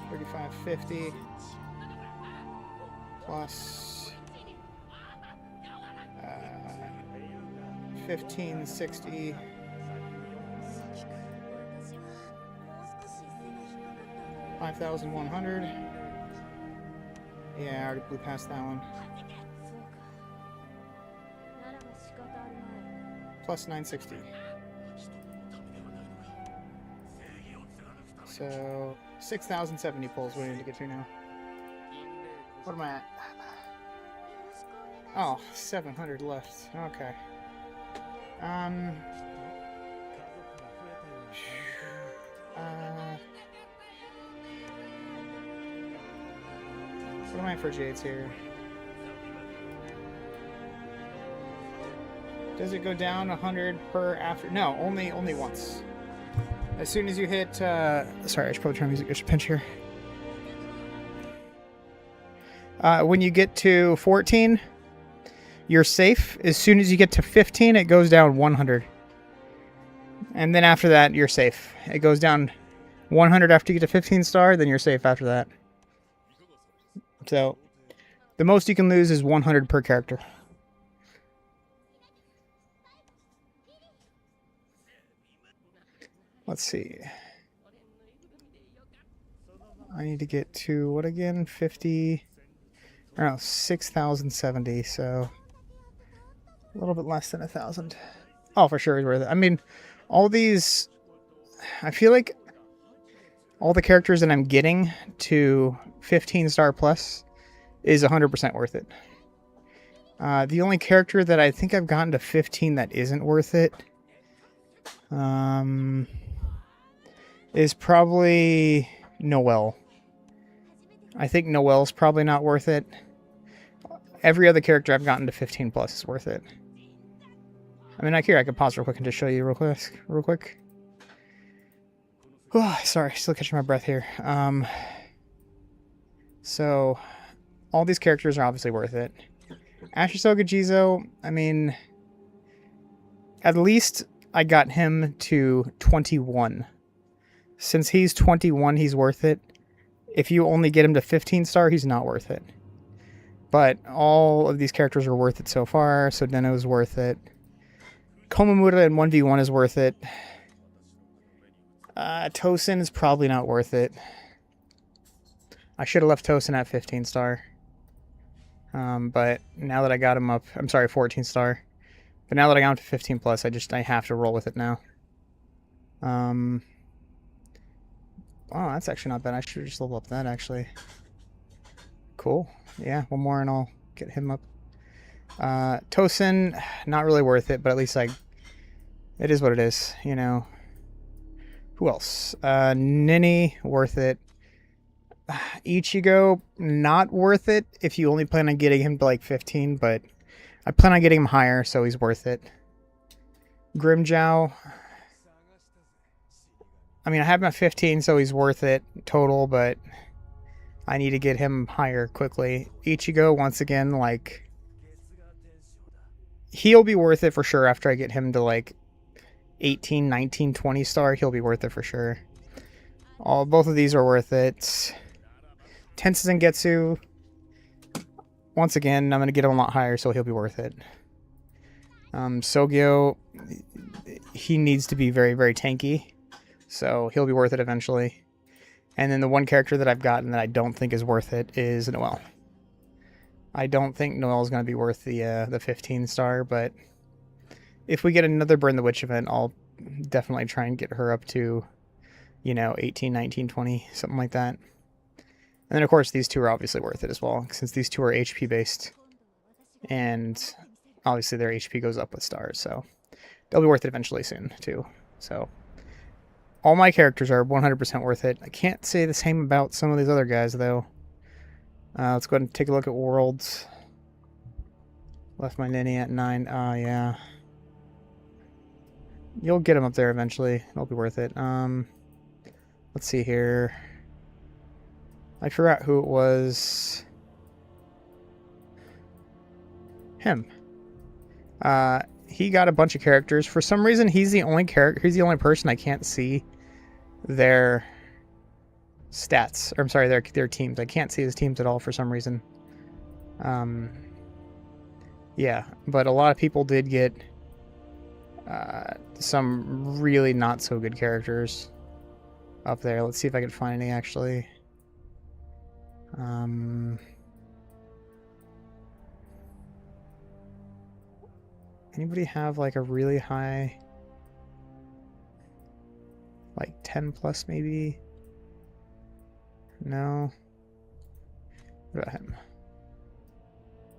3,550 plus 1,560. 5,100. Yeah, I already blew past that one. Plus 960. So 6,070 pulls we need to get to now. What am I at? Oh, 700 left. Okay. What am I for Jades here? Does it go down 100 per after? No, only once. As soon as you hit, sorry, I should probably turn music. I should pinch here. When you get to 14, you're safe. As soon as you get to 15, it goes down 100. And then after that, you're safe. It goes down 100 after you get to 15 star, then you're safe after that. So, the most you can lose is 100 per character. Let's see. I need to get to, what again? 50... I don't know, 6,070, so... a little bit less than 1,000. Oh, for sure it's worth it. I mean, all these... I feel like all the characters that I'm getting to 15 star plus is 100% worth it. The only character that I think I've gotten to 15 that isn't worth it is probably Noelle. I think Noelle's probably not worth it. Every other character I've gotten to 15 plus is worth it. I mean, I could pause real quick and just show you real quick. Oh, sorry, still catching my breath here. So, all these characters are obviously worth it. Ashisoga Jizo, I mean, at least I got him to 21. Since he's 21, he's worth it. If you only get him to 15 star, he's not worth it. But all of these characters are worth it so far, so Deno's worth it. Komamura in 1v1 is worth it. Tosin is probably not worth it. I should have left Tosin at 15 star. But now that I got him up, I'm sorry, 14 star. But now that I got him to 15 plus, I have to roll with it now. Oh, that's actually not bad. I should just level up that, actually. Cool. Yeah, one more and I'll get him up. Tosin, not really worth it, but at least, it is what it is, you know. Who else? Nini, worth it. Ichigo, not worth it if you only plan on getting him to, 15, but I plan on getting him higher, so he's worth it. Grimjow, I mean, I have him at 15, so he's worth it total, but I need to get him higher quickly. Ichigo, once again, he'll be worth it for sure after I get him to, 18, 19, 20 star. He'll be worth it for sure. Both of these are worth it. Tensei Zangetsu, once again, I'm going to get him a lot higher, so he'll be worth it. Sogyo, he needs to be very, very tanky, so he'll be worth it eventually. And then the one character that I've gotten that I don't think is worth it is Noelle. I don't think Noelle is going to be worth the 15 star, but if we get another Burn the Witch event, I'll definitely try and get her up to, 18, 19, 20, something like that. And then, of course, these two are obviously worth it as well, since these two are HP based. And obviously their HP goes up with stars, so they'll be worth it eventually soon, too. So all my characters are 100% worth it. I can't say the same about some of these other guys, though. Let's go ahead and take a look at Worlds. Left my Ninny at 9. Oh, yeah. You'll get them up there eventually. It'll be worth it. Let's see here. I forgot who it was. Him. He got a bunch of characters. For some reason, he's the only person I can't see their stats. Or I'm sorry, their teams. I can't see his teams at all for some reason. Yeah, but a lot of people did get some really not so good characters up there. Let's see if I can find any actually. Anybody have like a really high, like 10 plus maybe? No. What about him?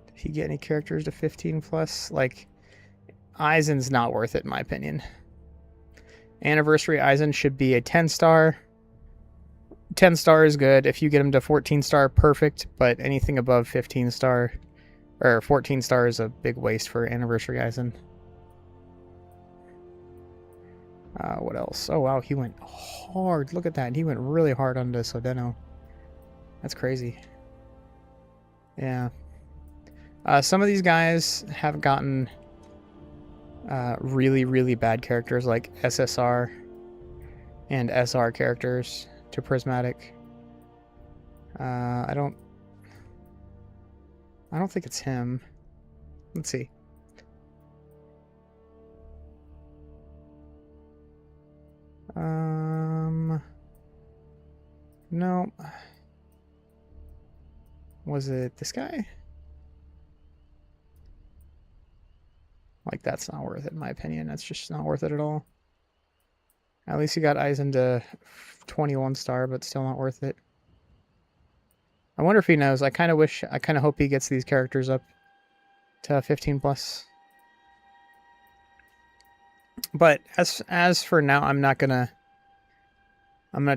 Did he get any characters to 15 plus? Like, Aizen's not worth it in my opinion. Anniversary Aizen should be a 10 star. 10 star is good. If you get him to 14 star, perfect. But anything above 15 star or 14 star is a big waste for Anniversary Aizen. What else? Oh wow, he went hard. Look at that. He went really hard onto Sodeno. That's crazy. Yeah. Some of these guys have gotten really, really bad characters like SSR and SR characters to Prismatic. I don't think it's him. Let's see. No. Was it this guy? Like, that's not worth it in my opinion. That's just not worth it at all. At least he got Aizen to 21 star, but still not worth it. I wonder if he knows. I kind of hope he gets these characters up to 15 plus. But as for now, I'm not gonna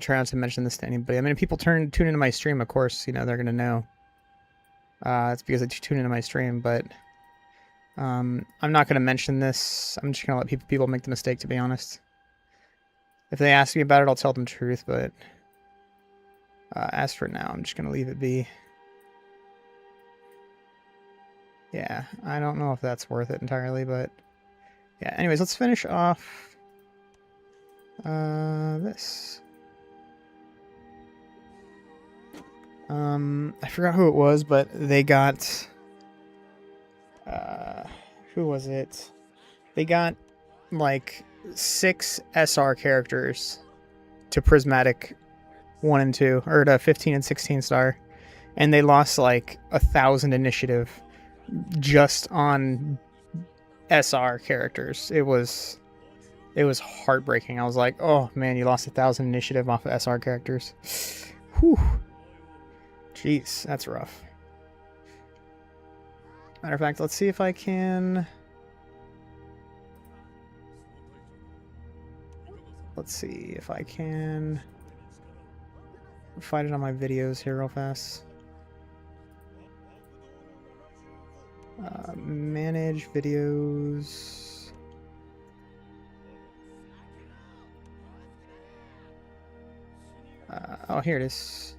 try not to mention this to anybody. I mean, if people tune into my stream, of course, they're gonna know. It's because they tune into my stream, but I'm not gonna mention this. I'm just gonna let people make the mistake, to be honest. If they ask me about it, I'll tell them the truth, but as for now, I'm just going to leave it be. Yeah, I don't know if that's worth it entirely, but yeah, anyways, let's finish off this. I forgot who it was, but they got who was it? They got like 6 SR characters to Prismatic 1 and 2, or to 15 and 16 star, and they lost like 1,000 initiative just on SR characters. It was heartbreaking. I was like, oh man, you lost 1,000 initiative off of SR characters. Whew. Jeez, that's rough. Matter of fact, let's see if I can. Let's see if I can find it on my videos here real fast. Manage videos. Oh, here it is.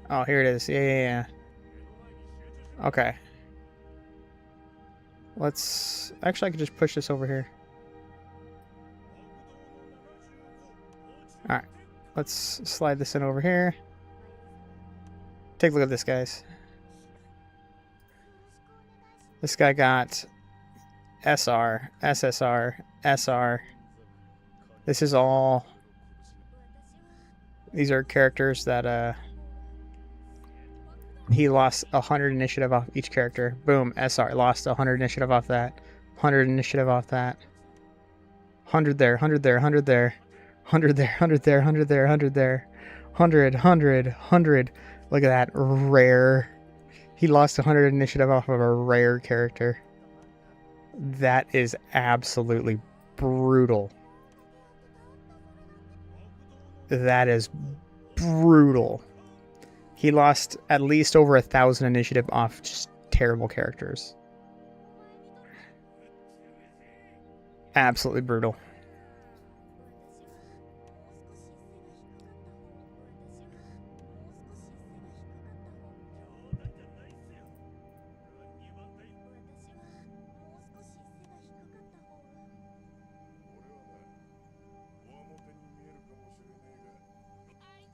Oh, here it is. Yeah. Okay. Actually, I could just push this over here. Alright. Let's slide this in over here. Take a look at this, guys. This guy got SR, SSR, SR. This is all... These are characters that, he lost 100 initiative off each character. Boom, SR, lost 100 initiative off that. 100 initiative off that. 100 there, 100 there, 100 there. 100 there, 100 there, 100 there, 100 there. 100, 100, 100. Look at that, rare. He lost 100 initiative off of a rare character. That is absolutely brutal. That is brutal. He lost at least over 1,000 initiative off just terrible characters. Absolutely brutal.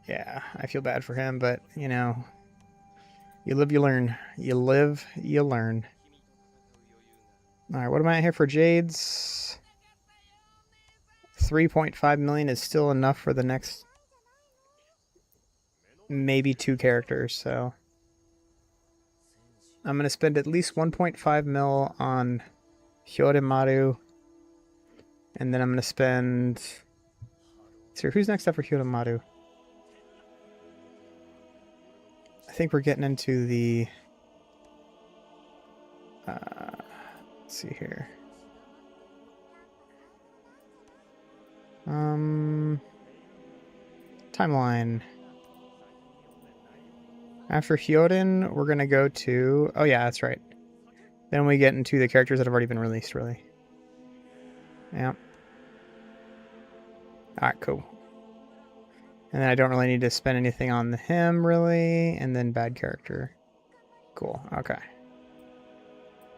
Yeah, I feel bad for him, but, you know, you live, you learn. You live, you learn. Alright, what am I at here for Jades? 3.5 million is still enough for the next maybe 2 characters, so I'm going to spend at least 1.5 mil on Hozukimaru, and then I'm going to spend... So who's next up for Hozukimaru? I think we're getting into the... let's see here. Timeline. After Hyoden, we're going to go to... Oh yeah, that's right. Then we get into the characters that have already been released, really. Yeah. Alright, cool. And then I don't really need to spend anything on him, really. And then bad character. Cool, okay.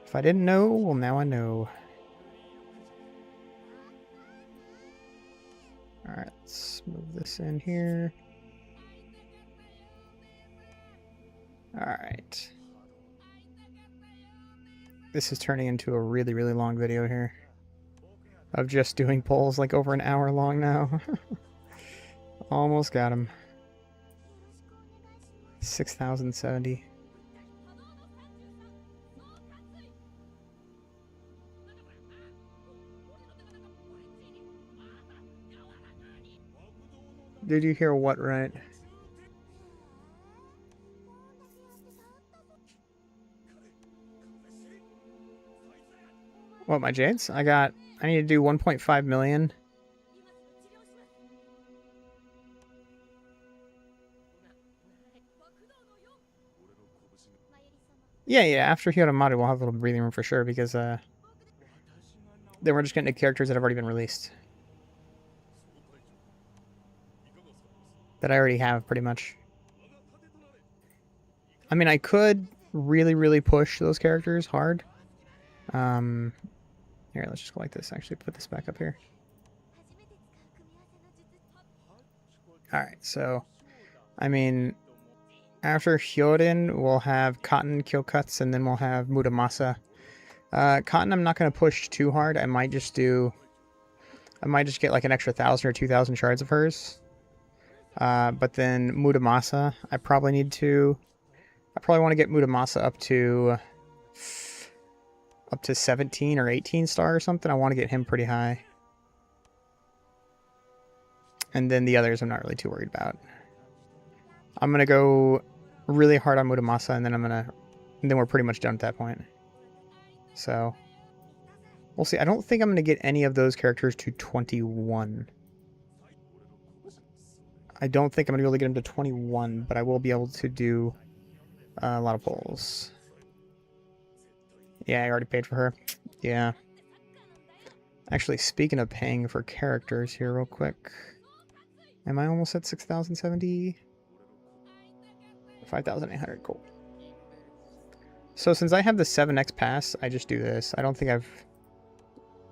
If I didn't know, well, now I know. Alright, let's move this in here. Alright. This is turning into a really, really long video here. Of just doing polls, like over an hour long now. Almost got him. 6,070. Did you hear what right? What, my Jades? I need to do 1.5 million. Yeah, after Hozukimaru we'll have a little breathing room for sure, because then we're just getting to characters that have already been released. That I already have, pretty much. I mean, I could really, really push those characters hard. Here, let's just go like this. Actually, put this back up here. Alright, so, I mean, after Hyoden, we'll have Cotton, Kyokuts, and then we'll have Muramasa. Cotton, I'm not going to push too hard. I might just get like an extra 1,000 or 2,000 shards of hers. But then Muramasa, I probably want to get Muramasa up to 17 or 18 star or something. I want to get him pretty high. And then the others I'm not really too worried about. I'm going to go really hard on Muramasa, and then we're pretty much done at that point. So, we'll see. I don't think I'm going to get any of those characters to 21. I don't think I'm going to be able to get them to 21, but I will be able to do a lot of polls. Yeah, I already paid for her. Yeah. Actually, speaking of paying for characters here real quick. Am I almost at 6,070? 5,800, cool. So since I have the 7x pass, I just do this. I don't think I've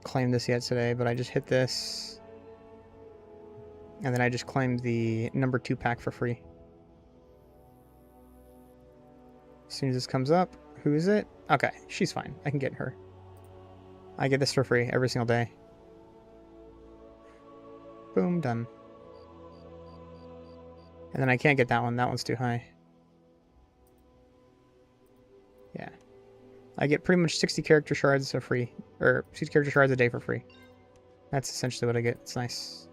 claimed this yet today, but I just hit this. And then I just claimed the number 2 pack for free. soon as this comes up. Who is it? Okay, she's fine. I can get her. I get this for free every single day. Boom, done. And then I can't get that one. That one's too high. Yeah. I get pretty much 60 character shards for free. Or 60 character shards a day for free. That's essentially what I get. It's nice.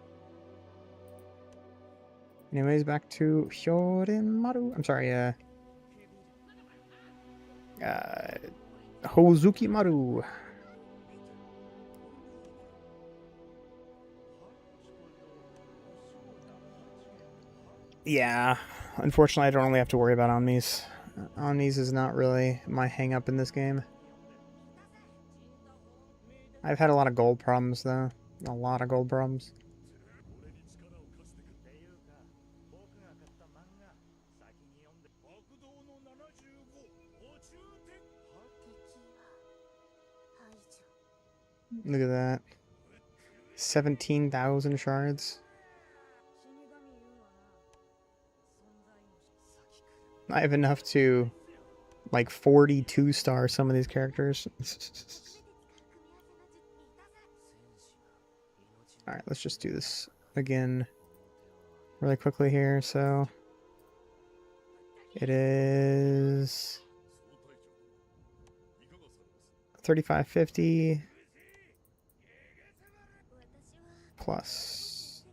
Anyways, back to Hozukimaru. I'm sorry, Hozukimaru. Yeah, unfortunately I don't really have to worry about Omnis. Omnis is not really my hang-up in this game. I've had a lot of gold problems, though. A lot of gold problems. っていうか僕が買った漫画先に読んで爆動の75補充点敵は排除 Look at that. 17,000 shards. 死神言うわな存在の先来る I have enough to, like, 42 star some of these characters. Alright, let's just do this again really quickly here. So, it is 3550 plus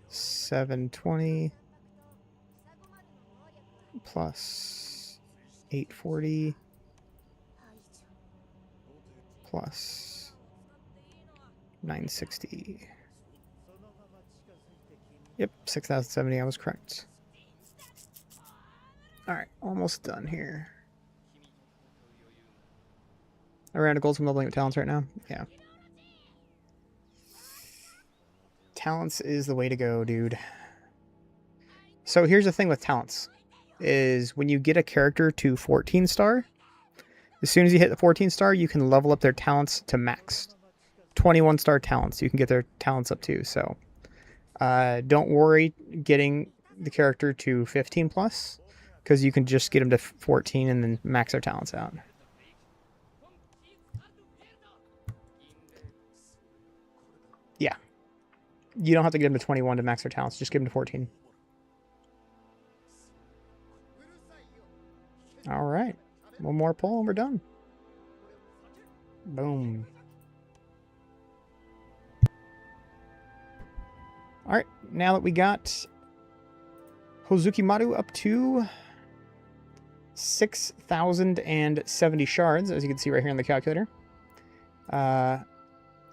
720 plus 840 plus 960. Yep, 6070. I was correct. Alright, almost done here. I ran a gold from leveling up talents right now. Yeah. Talents is the way to go, dude. So here's the thing with talents. Is when you get a character to 14 star, as soon as you hit the 14 star, you can level up their talents to max. 21 star talents, you can get their talents up to. So don't worry getting the character to 15 plus, because you can just get them to 14 and then max their talents out. Yeah. You don't have to get them to 21 to max their talents, just give them to 14. Alright. One more pull and we're done. Boom. Alright, now that we got Hozukimaru up to 6,070 shards, as you can see right here on the calculator,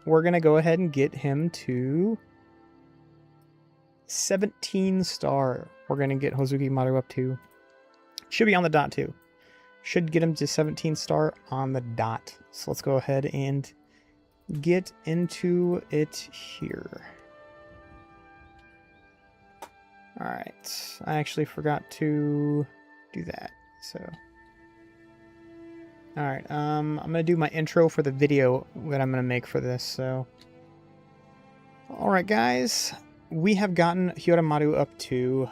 we're going to go ahead and get him to 17 star. We're going to get Hozukimaru up to, should be on the dot too. Should get him to 17 star on the dot. So let's go ahead and get into it here. Alright, I actually forgot to do that, so. Alright, I'm going to do my intro for the video that I'm going to make for this, so. Alright guys, we have gotten Hozukimaru up to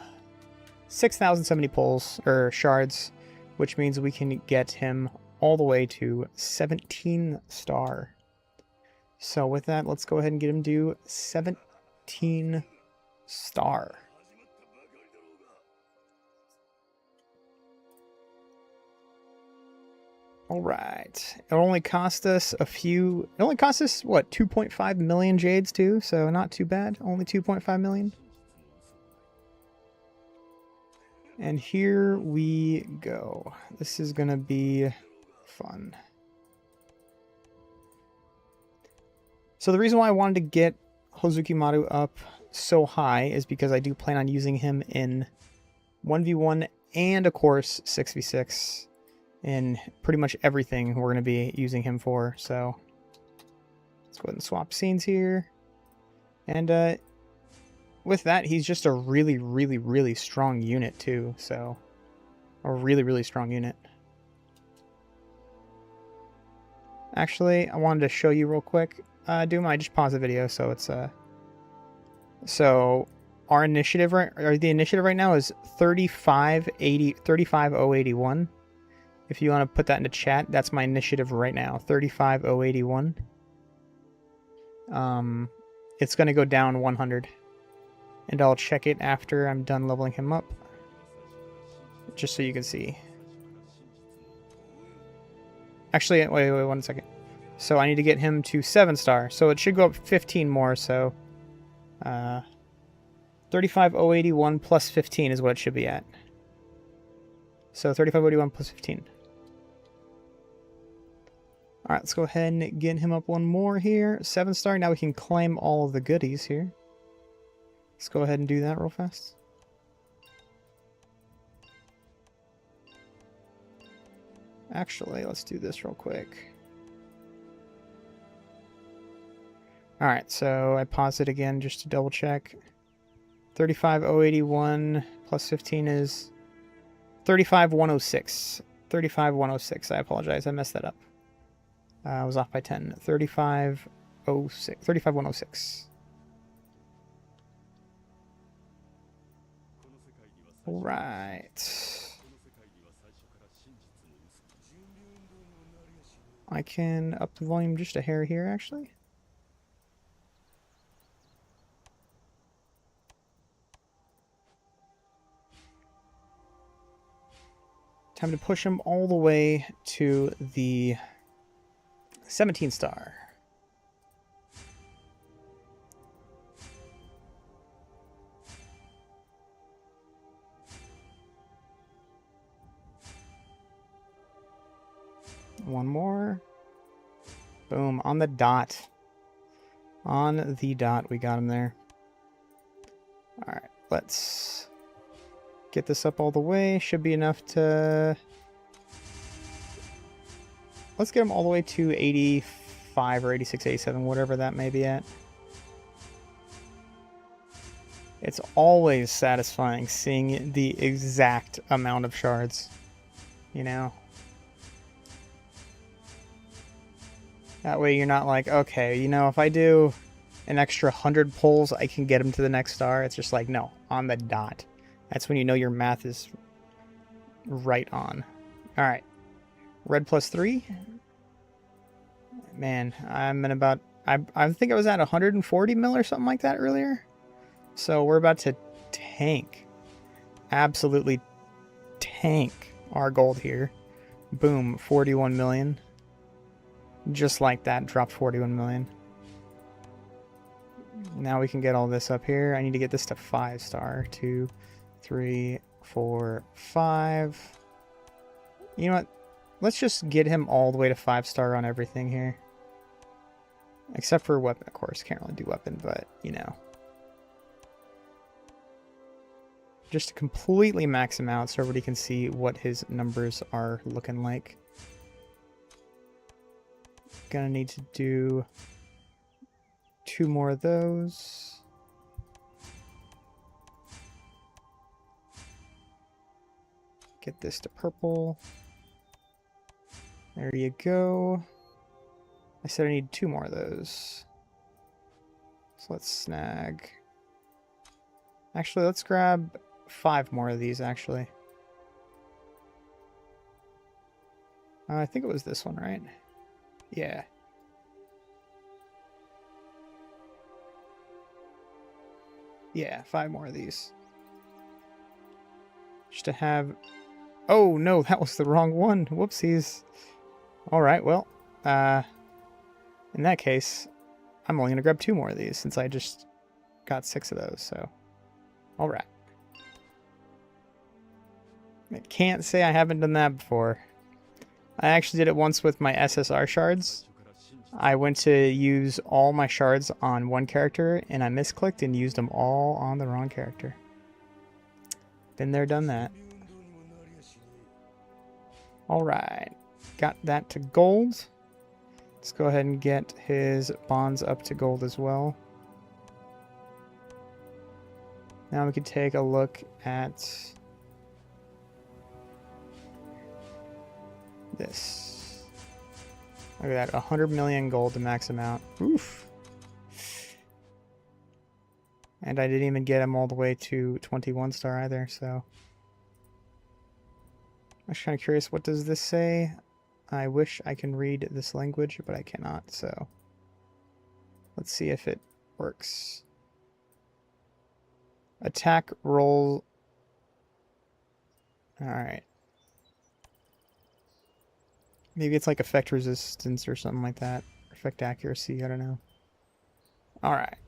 6,070 pulls, or shards, which means we can get him all the way to 17 star. So with that, let's go ahead and get him to 17 star. Alright, it only cost us a few, it only cost us, what, 2.5 million jades too, so not too bad, only 2.5 million. And here we go. This is gonna be fun. So the reason why I wanted to get Hozukimaru up so high is because I do plan on using him in 1v1 and of course 6v6 in pretty much everything we're gonna be using him for. So let's go ahead and swap scenes here. And with that, he's just a really, really, really strong unit too. So, a really, really strong unit. Actually, I wanted to show you real quick. I just pause the video so it's so our initiative right, or the initiative right now is 35081. If you want to put that into chat, that's my initiative right now, 35081. It's going to go down 100. And I'll check it after I'm done leveling him up. Just so you can see. Actually, wait 1 second. So I need to get him to 7-star. So it should go up 15 more, so 35081 plus 15 is what it should be at. So 35081 plus 15. Alright, let's go ahead and get him up one more here. 7-star. Now we can claim all of the goodies here. Let's go ahead and do that real fast. Actually, let's do this real quick. Alright, so I paused it again just to double check. 35081 plus 15 is 35106. 35106. I apologize, I messed that up. I was off by 10. 35106. 35106. Alright. I can up the volume just a hair here, actually. Time to push him all the way to the 17-star. One more. Boom, on the dot. On the dot, we got him there. Alright, let's get this up all the way. Should be enough to... Let's get him all the way to 85 or 86, 87, whatever that may be at. It's always satisfying seeing the exact amount of shards, you know? That way you're not like, okay, you know, if I do an extra 100 pulls, I can get him to the next star. It's just like, no, on the dot. That's when you know your math is right on. All right. Red plus 3. Man, I'm in about... I think I was at 140 mil or something like that earlier. So we're about to tank. Absolutely tank our gold here. Boom, 41 million. Just like that, dropped 41 million. Now we can get all this up here. I need to get this to 5-star. 2, 3, 4, 5. You know what? Let's just get him all the way to 5-star on everything here. Except for weapon, of course. Can't really do weapon, but, you know. Just to completely max him out so everybody can see what his numbers are looking like. Gonna need to do 2 more of those. Get this to purple. There you go. I said I need 2 more of those. So let's snag. Actually, let's grab 5 more of these, actually. I think it was this one, right? Yeah. Yeah, 5 more of these. Just to have... Oh, no, that was the wrong one. Whoopsies. Alright, well, in that case, I'm only going to grab 2 more of these since I just got 6 of those, so... Alright. I can't say I haven't done that before. I actually did it once with my SSR shards. I went to use all my shards on one character, and I misclicked and used them all on the wrong character. Been there, done that. Alright. Got that to gold. Let's go ahead and get his bonds up to gold as well. Now we can take a look at this. Look at that, 100 million gold to max him out. Oof. And I didn't even get him all the way to 21 star either, so... I'm just kind of curious, what does this say? I wish I can read this language, but I cannot, so... Let's see if it works. Attack, roll... Alright. Maybe it's like effect resistance or something like that. Effect accuracy, I don't know. Alright.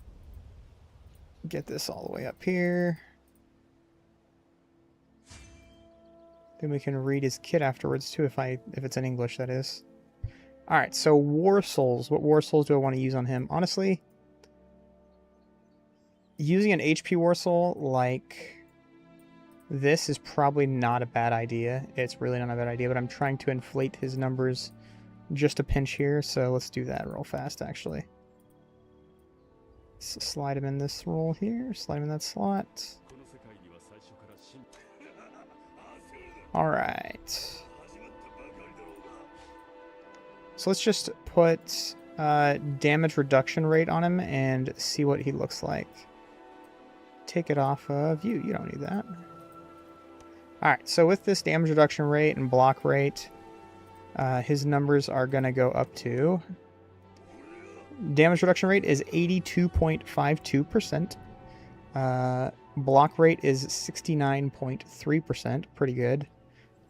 Get this all the way up here. Then we can read his kit afterwards too, if it's in English, that is. Alright, so War Souls. What War Souls do I want to use on him? Honestly, using an HP War Soul like this is probably not a bad idea. It's really not a bad idea, but I'm trying to inflate his numbers just a pinch here, so let's do that real fast, actually. So slide him in this roll here, slide him in that slot. Alright. So let's just put damage reduction rate on him and see what he looks like. Take it off of you. You don't need that. Alright, so with this damage reduction rate and block rate, his numbers are going to go up to... Damage reduction rate is 82.52%. Block rate is 69.3%. Pretty good.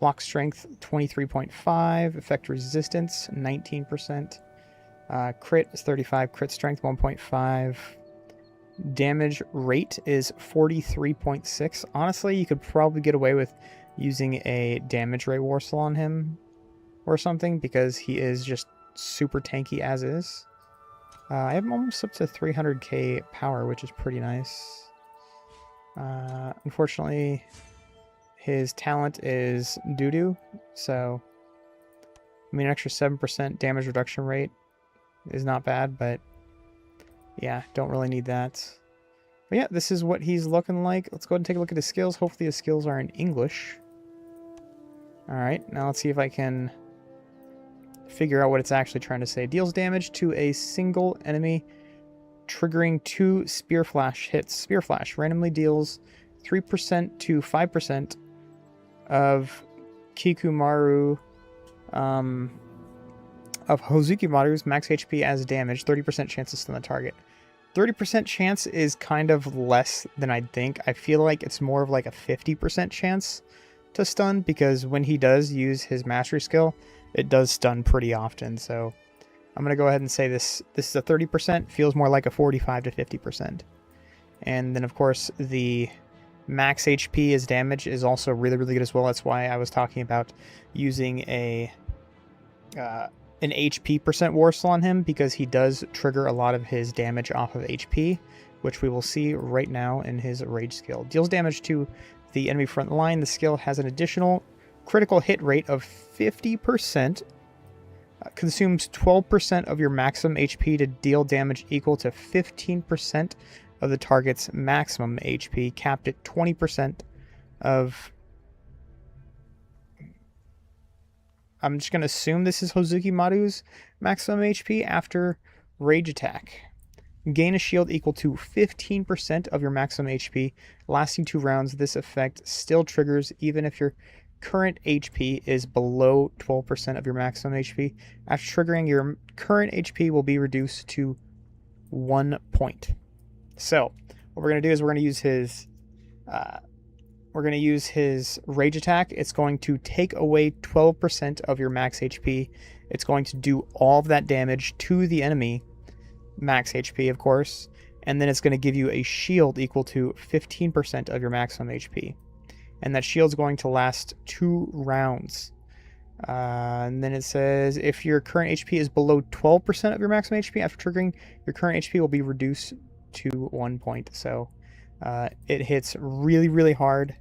Block strength 23.5. Effect resistance 19%. Crit is 35. Crit strength 1.5. Damage rate is 43.6. Honestly, you could probably get away with using a damage rate Warsaw on him or something because he is just super tanky as is. I have him almost up to 300k power, which is pretty nice. Unfortunately, his talent is doo-doo, so I mean, an extra 7% damage reduction rate is not bad, but yeah, don't really need that. But yeah, this is what he's looking like. Let's go ahead and take a look at his skills. Hopefully his skills are in English. Alright, now let's see if I can figure out what it's actually trying to say. Deals damage to a single enemy, triggering 2 Spear Flash hits. Spear Flash randomly deals 3% to 5% of Kikumaru, of Hozukimaru's max HP as damage, 30% chance to stun the target. 30% chance is kind of less than I'd think. I feel like it's more of like a 50% chance to stun, because when he does use his mastery skill, it does stun pretty often. So I'm going to go ahead and say this is a 30%, feels more like a 45 to 50%. And then of course the max HP as damage is also really, really good as well. That's why I was talking about using an HP percent Warsaw on him, because he does trigger a lot of his damage off of HP, which we will see right now in his rage skill. Deals damage to the enemy front line. The skill has an additional critical hit rate of 50%, consumes 12% of your maximum HP to deal damage equal to 15% of the target's maximum HP, capped at 20% of... I'm just going to assume this is Hozukimaru's maximum HP after rage attack. Gain a shield equal to 15% of your maximum HP, lasting 2 rounds. This effect still triggers even if your current HP is below 12% of your maximum HP. After triggering, your current HP will be reduced to 1 point. So, what we're going to do is we're going to use his rage attack. It's going to take away 12% of your max HP. It's going to do all of that damage to the enemy, max HP of course, and then it's going to give you a shield equal to 15% of your maximum HP. And that shield's going to last 2 rounds. And then it says if your current HP is below 12% of your maximum HP, after triggering, your current HP will be reduced to 1 point. So it hits really, really hard.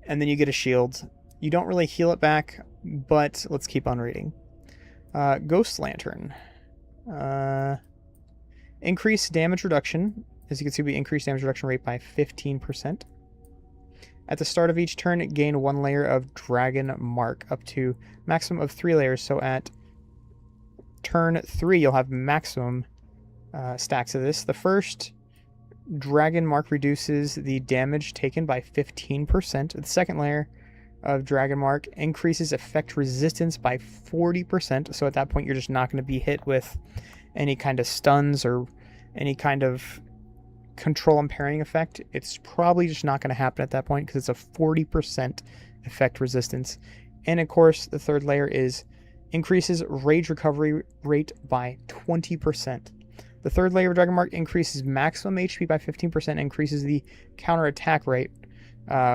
And then you get a shield. You don't really heal it back, but let's keep on reading. Ghost Lantern. Increase damage reduction. As you can see, we increase damage reduction rate by 15%. At the start of each turn, gain 1 layer of Dragon Mark, up to maximum of 3 layers. So at turn 3, you'll have maximum stacks of this. The first Dragon Mark reduces the damage taken by 15%. The second layer of Dragon Mark increases effect resistance by 40%. So at that point, you're just not going to be hit with any kind of stuns or any kind of control and parrying effect. It's probably just not going to happen at that point because it's a 40% effect resistance. And of course, the third layer is increases rage recovery rate by 20%. The third layer of Dragon Mark increases maximum HP by 15%, increases the counter attack rate,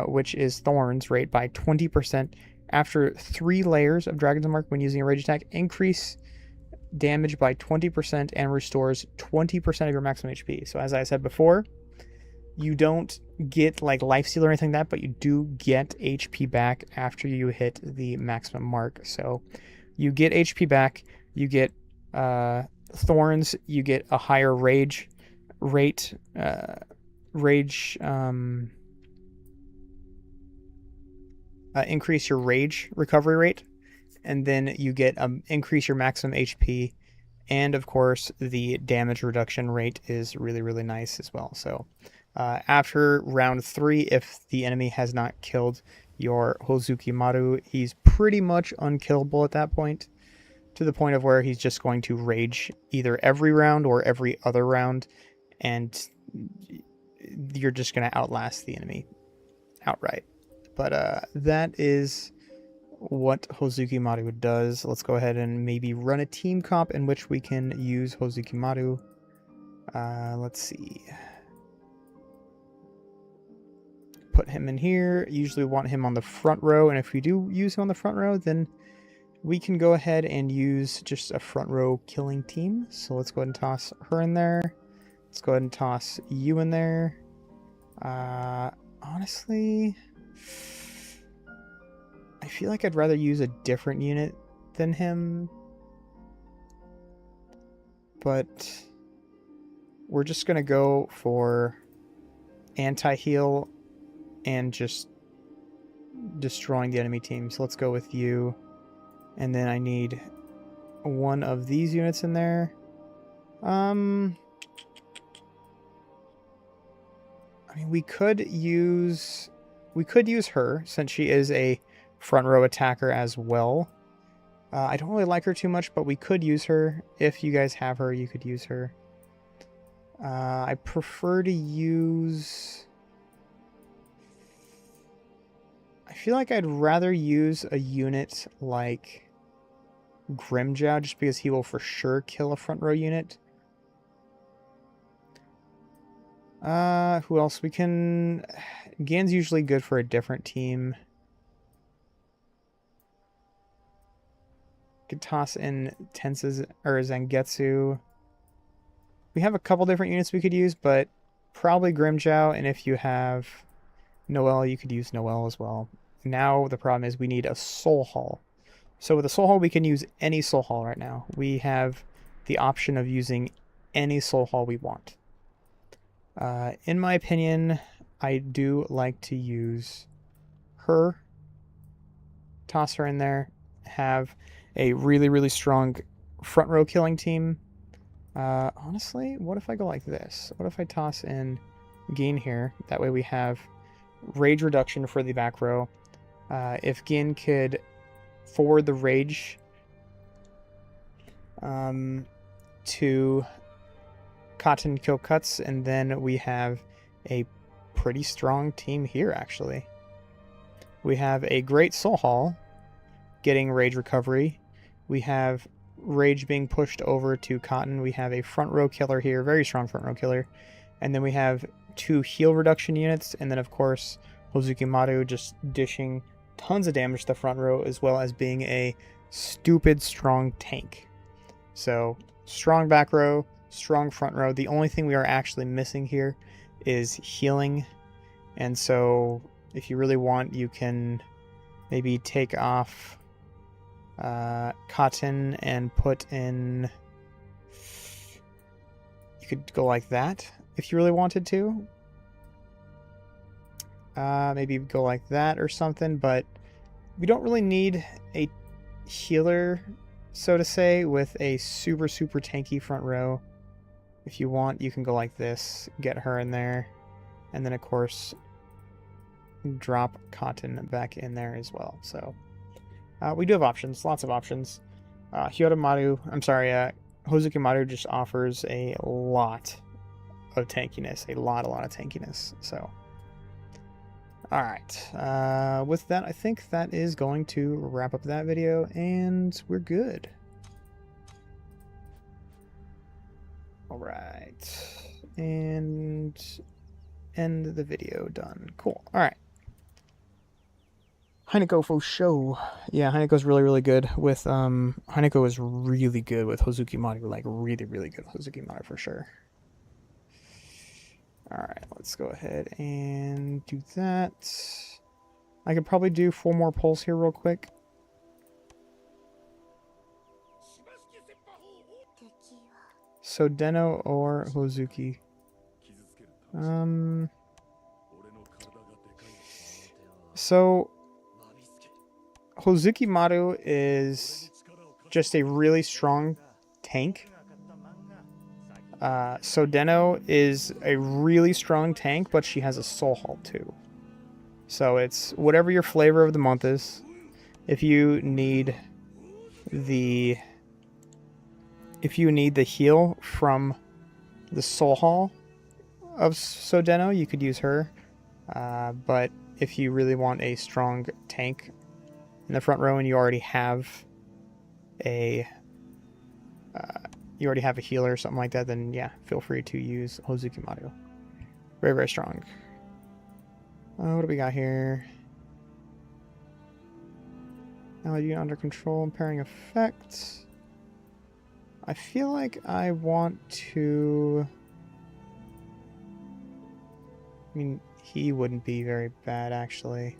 which is Thorns rate, by 20%. After 3 layers of Dragon's Mark when using a rage attack, increase damage by 20% and restores 20% of your maximum HP. So as I said before, you don't get like lifesteal or anything like that, but you do get HP back after you hit the maximum mark. So you get HP back, you get Thorns, you get a higher rage rate, increase your rage recovery rate, and then you get increase your maximum HP, and of course the damage reduction rate is really, really nice as well. So after round 3, if the enemy has not killed your Hozukimaru, he's pretty much unkillable at that point, to the point of where he's just going to rage either every round or every other round, and you're just going to outlast the enemy outright. But that is what Hozukimaru does. Let's go ahead and maybe run a team comp in which we can use Hozukimaru. Let's see. Put him in here. Usually want him on the front row, and if we do use him on the front row, then we can go ahead and use just a front row killing team. So let's go ahead and toss her in there. Let's go ahead and toss you in there. Honestly, I feel like I'd rather use a different unit than him. But we're just going to go for anti-heal and just destroying the enemy team. So let's go with you. And then I need one of these units in there. I mean, we could use her since she is a front row attacker as well. I don't really like her too much, but we could use her. If you guys have her, you could use her. I prefer to use... I feel like I'd rather use a unit like Grimjow, just because he will for sure kill a front row unit. Who else? We can... Gan's usually good for a different team. Could toss in Tensa's or Zangetsu. We have a couple different units we could use, but probably Grimjow, and if you have Noelle, you could use Noelle as well. Now the problem is we need a Soul Hall. So with a Soul Hall, we can use any Soul Hall right now. We have the option of using any Soul Hall we want. In my opinion, I do like to use her. Toss her in there. Have a really, really strong front row killing team. Honestly, what if I go like this? What if I toss in Gin here? That way we have rage reduction for the back row. If Gin could forward the rage to Cotton Kill Cuts, and then we have a pretty strong team here, actually. We have a great Soul Hall getting rage recovery. We have rage being pushed over to Cotton. We have a front row killer here, very strong front row killer. And then we have 2 heal reduction units, and then of course Hozukimaru just dishing tons of damage to the front row, as well as being a stupid strong tank. So strong back row, strong front row. The only thing we are actually missing here is healing, and so if you really want, you can maybe take off Cotton and put in... You could go like that if you really wanted to. Maybe go like that or something, but we don't really need a healer, so to say, with a super, super tanky front row. If you want, you can go like this, get her in there, and then of course drop Cotton back in there as well. So we do have options, lots of options. Hozukimaru just offers a lot of tankiness, a lot of tankiness. So, all right. With that, I think that is going to wrap up that video, and we're good. All right, and end the video. Done. Cool. All right. Haneko for show. Yeah, Haneko's really good with Haneko is really good with Hozukimaru, like really good with Hozukimaru for sure. Alright, let's go ahead and do that. I could probably do 4 more pulls here real quick. 敵は So Deno or Hozuki. So Hozukimaru is just a really strong tank. Sodeno is a really strong tank, but she has a soul halt too. So it's whatever your flavor of the month is. If you need the heal from the soul hall of Sodeno, you could use her. But if you really want a strong tank in the front row and you already have a healer or something like that, then yeah, feel free to use Hozukimaru. Very strong. What do we got here? Now you under control, impairing effect. I feel like I want to... I mean, he wouldn't be very bad, actually.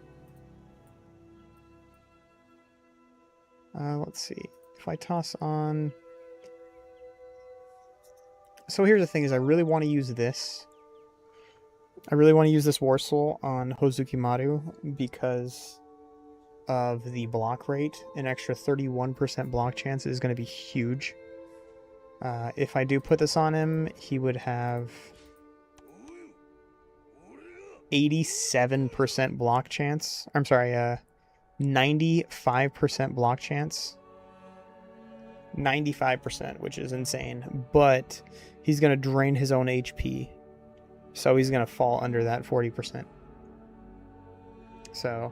Let's see. If I toss on... So here's the thing is I really want to use this. I really want to use this War Soul on Hozukimaru because of the block rate. An extra 31% block chance is going to be huge. If I do put this on him, he would have 87% block chance. I'm sorry, 95% block chance. 95%, which is insane. But he's going to drain his own HP. So he's going to fall under that 40%. So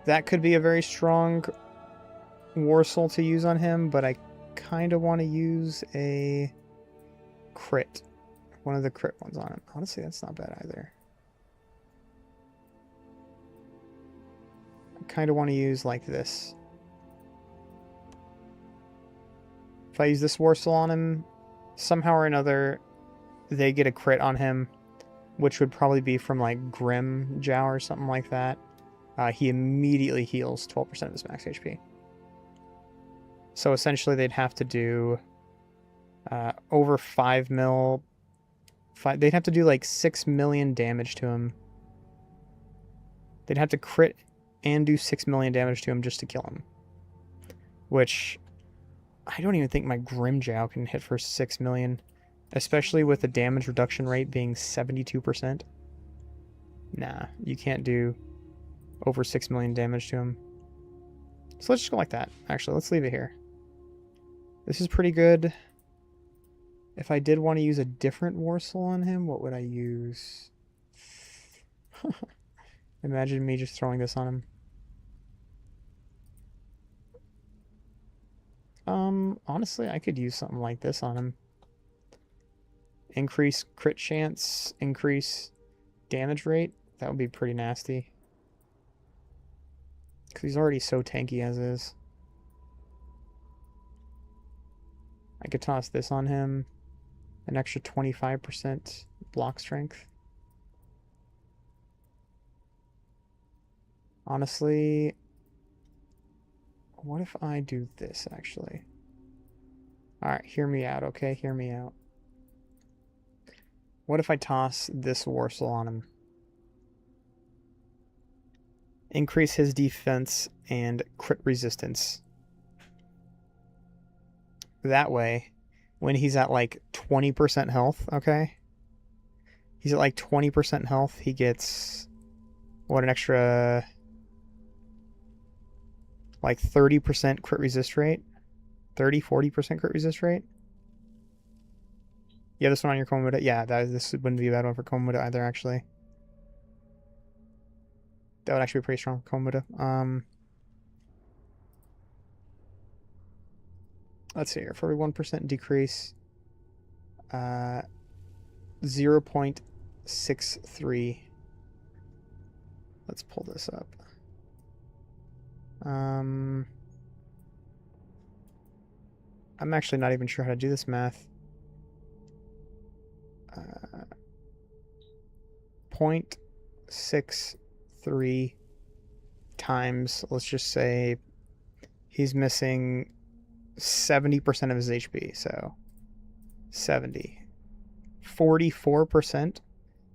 that could be a very strong War Soul to use on him, but I kind of want to use a crit. One of the crit ones on him. Honestly, that's not bad either. I kind of want to use like this. If I use this War Soul on him, somehow or another, they get a crit on him, which would probably be from like Grim Jow or something like that. He immediately heals 12% of his max HP. So essentially they'd have to do over 5 mil. They'd have to do like 6 million damage to him. They'd have to crit and do 6 million damage to him just to kill him. Which I don't even think my Grimjow can hit for 6 million. Especially with the damage reduction rate being 72%. Nah, you can't do over 6 million damage to him. So let's just go like that. Actually, let's leave it here. This is pretty good. If I did want to use a different War Soul on him, what would I use? Imagine me just throwing this on him. Honestly, I could use something like this on him. Increase crit chance, increase damage rate. That would be pretty nasty. Because he's already so tanky as is. I could toss this on him. An extra 25% block strength. Honestly, what if I do this, actually? Alright, hear me out, okay? Hear me out. What if I toss this War Soul on him? Increase his defense and crit resistance. That way, when he's at like 20% health, okay? He's at like 20% health. He gets, what, an extra, like 30% crit resist rate? 40% crit resist rate? Yeah, this one on your Komodo. Yeah, this wouldn't be a bad one for Komodo either, actually. That would actually be pretty strong for Komodo. Let's see here. For every 1% decrease, 0.63. Let's pull this up. I'm actually not even sure how to do this math. 0.63 times, let's just say he's missing 70% of his HP, so 70. 44%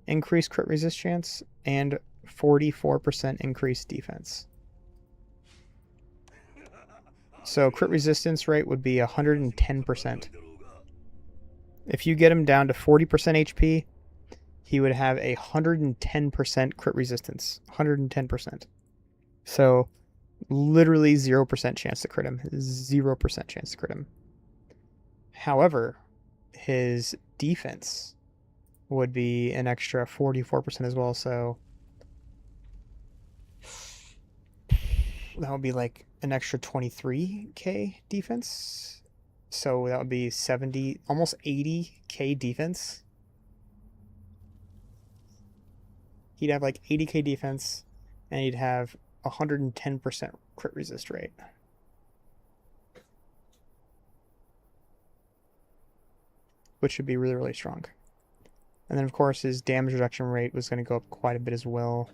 increased crit resist chance and 44% increased defense. So crit resistance rate would be 110%. If you get him down to 40% HP, he would have 110% crit resistance. 110%. So literally 0% chance to crit him. 0% chance to crit him. However, his defense would be an extra 44% as well, so that would be like an extra 23k defense. So that would be 70, almost 80k defense. He'd have like 80k defense, and he'd have 110% crit resist rate. Which would be really, really strong. And then, of course, his damage reduction rate was going to go up quite a bit as well.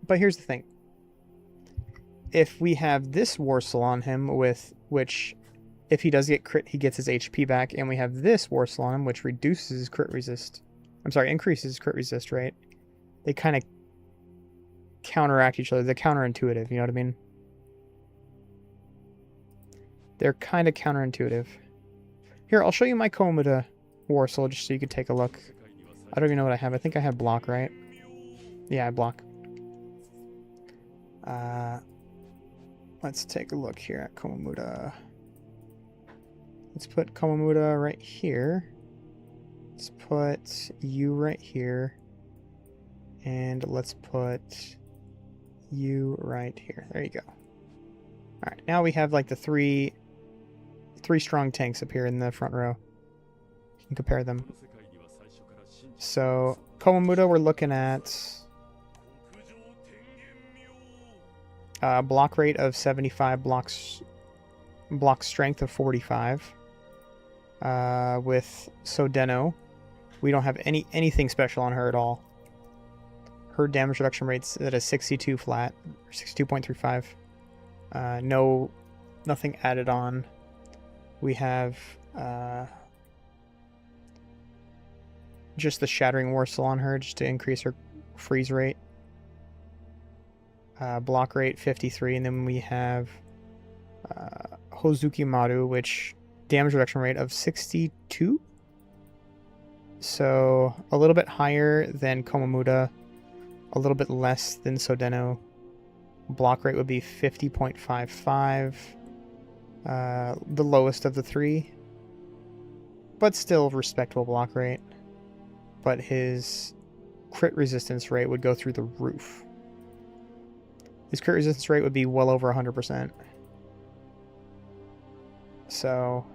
But here's the thing. If we have this Warsaw on him, with which, if he does get crit, he gets his HP back, and we have this Warsaw on him, which reduces his crit resist. I'm sorry, increases his crit resist rate. They kind of counteract each other. They're counterintuitive, you know what I mean? They're kind of counterintuitive. Here, I'll show you my Komoda Warsaw just so you can take a look. I don't even know what I have. I think I have block, right? Yeah, I block. Let's take a look here at Komoda. Let's put Komoda right here. Let's put you right here. And let's put you right here. There you go. Alright, now we have like the three strong tanks up here in the front row. You can compare them. So, Komoda, we're looking at block rate of 75, block strength of 45. With Sodeno, we don't have anything special on her at all. Her damage reduction rate's at a 62 flat, 62.35. Nothing added on. We have just the Shattering Warsaw on her, just to increase her freeze rate. Block rate 53, and then we have Hozukimaru, which damage reduction rate of 62. So a little bit higher than Komomuda, a little bit less than Sodeno. Block rate would be 50.55. The lowest of the three, but still respectable block rate. But his crit resistance rate would go through the roof. His crit resistance rate would be well over 100%. So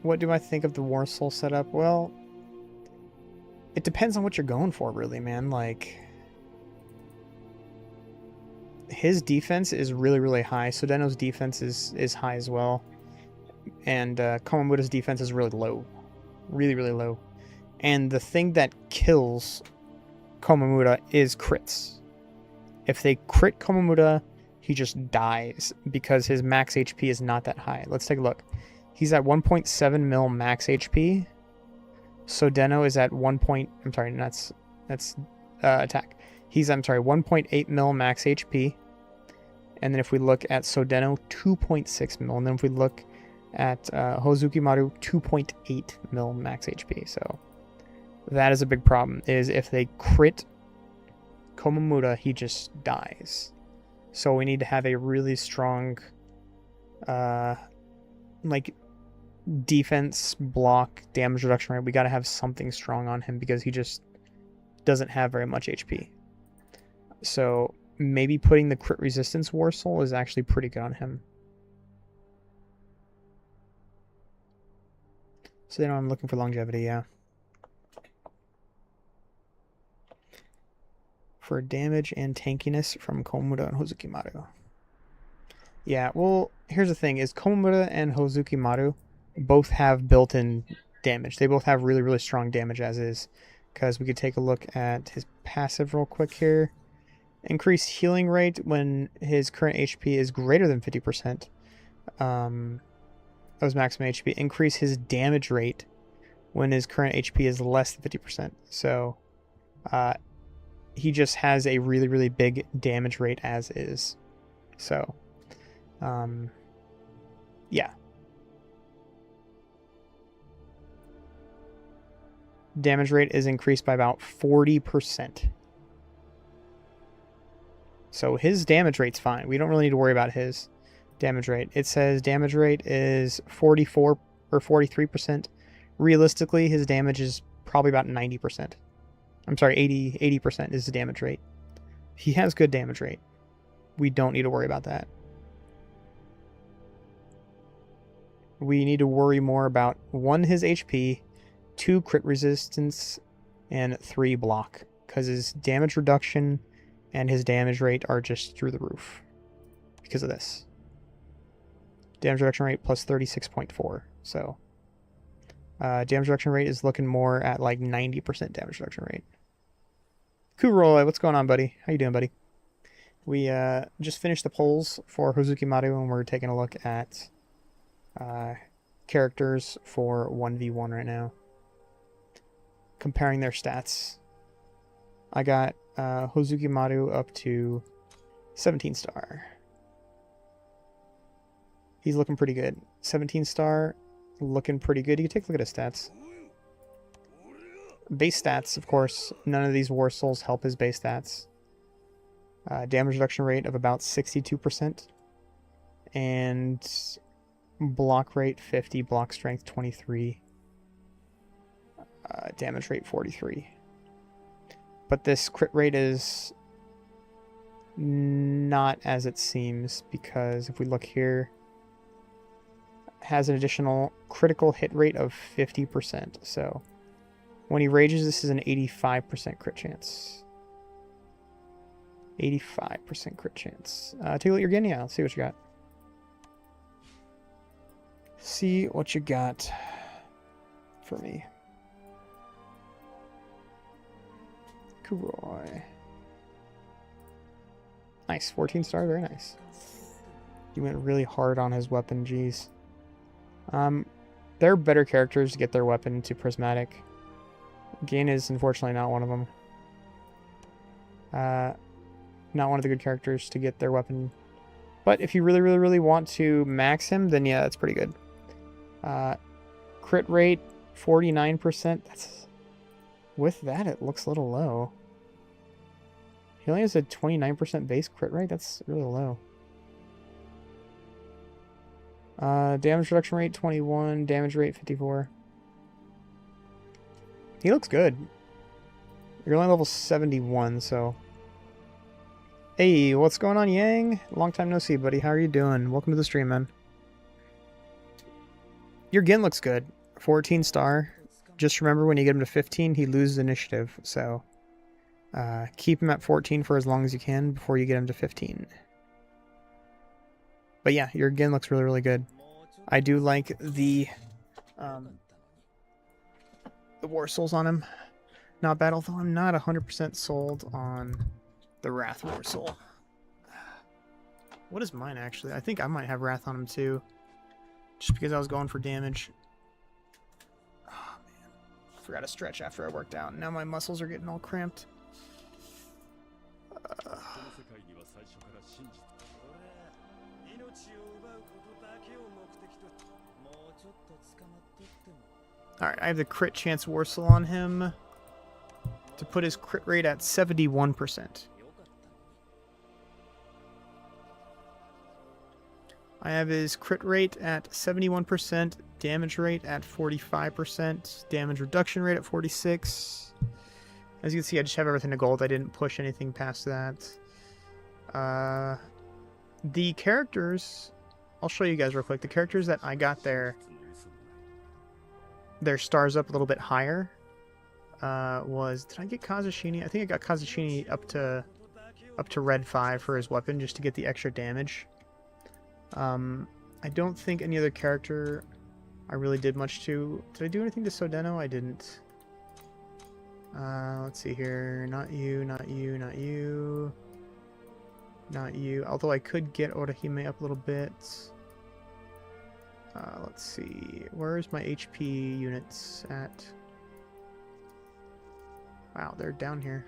what do I think of the Warsaw setup? Well, it depends on what you're going for, really, man. Like, his defense is really, really high. Sodeno's defense is high as well. And Komomuda's defense is really low. Really, really low. And the thing that kills Komomuda is crits. If they crit Komomuda, he just dies because his max HP is not that high. Let's take a look. He's at 1.7 mil max HP. Sodeno is at 1 point... I'm sorry, that's attack. I'm sorry, 1.8 mil max HP. And then if we look at Sodeno, 2.6 mil. And then if we look at Hozukimaru, 2.8 mil max HP. So that is a big problem, is if they crit Komamura, he just dies. So we need to have a really strong like defense, block, damage reduction rate. We got to have something strong on him because he just doesn't have very much HP. So maybe putting the crit resistance War Soul is actually pretty good on him. So then I'm looking for longevity, yeah. For damage and tankiness from Komamura and Hozukimaru. Yeah, well, here's the thing, is Komamura and Hozukimaru both have built-in damage. They both have really, really strong damage as is. Because we could take a look at his passive real quick here. Increase healing rate when his current HP is greater than 50%. That was maximum HP. Increase his damage rate when his current HP is less than 50%. So, he just has a really, really big damage rate as is. So, yeah. Damage rate is increased by about 40%. So his damage rate's fine. We don't really need to worry about his damage rate. It says damage rate is 44 or 43%. Realistically, his damage is probably about 90%. I'm sorry, 80% is the damage rate. He has good damage rate. We don't need to worry about that. We need to worry more about 1, his HP, 2, crit resistance, and 3, block. Because his damage reduction and his damage rate are just through the roof. Because of this. Damage reduction rate plus 36.4. So, damage reduction rate is looking more at like 90% damage reduction rate. Kuroy, what's going on, buddy? How you doing, buddy? We just finished the polls for Hozukimaru, and we're taking a look at characters for 1v1 right now. Comparing their stats. I got Hozukimaru up to 17 star. He's looking pretty good. 17 star, looking pretty good. You can take a look at his stats. Base stats, of course, none of these War Souls help his base stats. Damage reduction rate of about 62%. And block rate 50, block strength 23. Damage rate 43. But this crit rate is not as it seems, because if we look here, it has an additional critical hit rate of 50%. So when he rages, this is an 85% crit chance. 85% crit chance. Take a look at your game. Yeah, let's see what you got. See what you got for me. Kuroy. Nice, 14 star, very nice. He went really hard on his weapon, geez. There are better characters to get their weapon to prismatic. Gain is unfortunately not one of them. Not one of the good characters to get their weapon. But if you really, really, really want to max him, then yeah, that's pretty good. Crit rate, 49%. That's... With that, it looks a little low. He only has a 29% base crit rate? That's really low. Damage reduction rate, 21. Damage rate, 54. He looks good. You're only level 71, so... Hey, what's going on, Yang? Long time no see, buddy. How are you doing? Welcome to the stream, man. Your Gin looks good. 14 star. Just remember, when you get him to 15, he loses initiative, so... keep him at 14 for as long as you can before you get him to 15. But yeah, your Gin looks really, really good. I do like the War Souls on him. Not bad, although I'm not 100% sold on the Wrath War Soul. What is mine, actually? I think I might have Wrath on him, too. Just because I was going for damage. Oh, man. Forgot to stretch after I worked out. Now my muscles are getting all cramped. 世界には最初から真実俺命を奪うことだけを目的ともうちょっと捕まってっても Alright, I have the crit chance Warsaw on him to put his crit rate at 71%. I have his crit rate at 71%, damage rate at 45%, damage reduction rate at 46. As you can see, I just have everything to gold. I didn't push anything past that. The characters, I'll show you guys real quick. The characters that I got their stars up a little bit higher did I get Kazushini? I think I got Kazushini up to red 5 for his weapon just to get the extra damage. I don't think any other character I really did much to. Did I do anything to Sodeno? I didn't. Let's see here. Not you, not you, not you. Not you. Although I could get Orihime up a little bit. Let's see. Where's my HP units at? Wow, they're down here.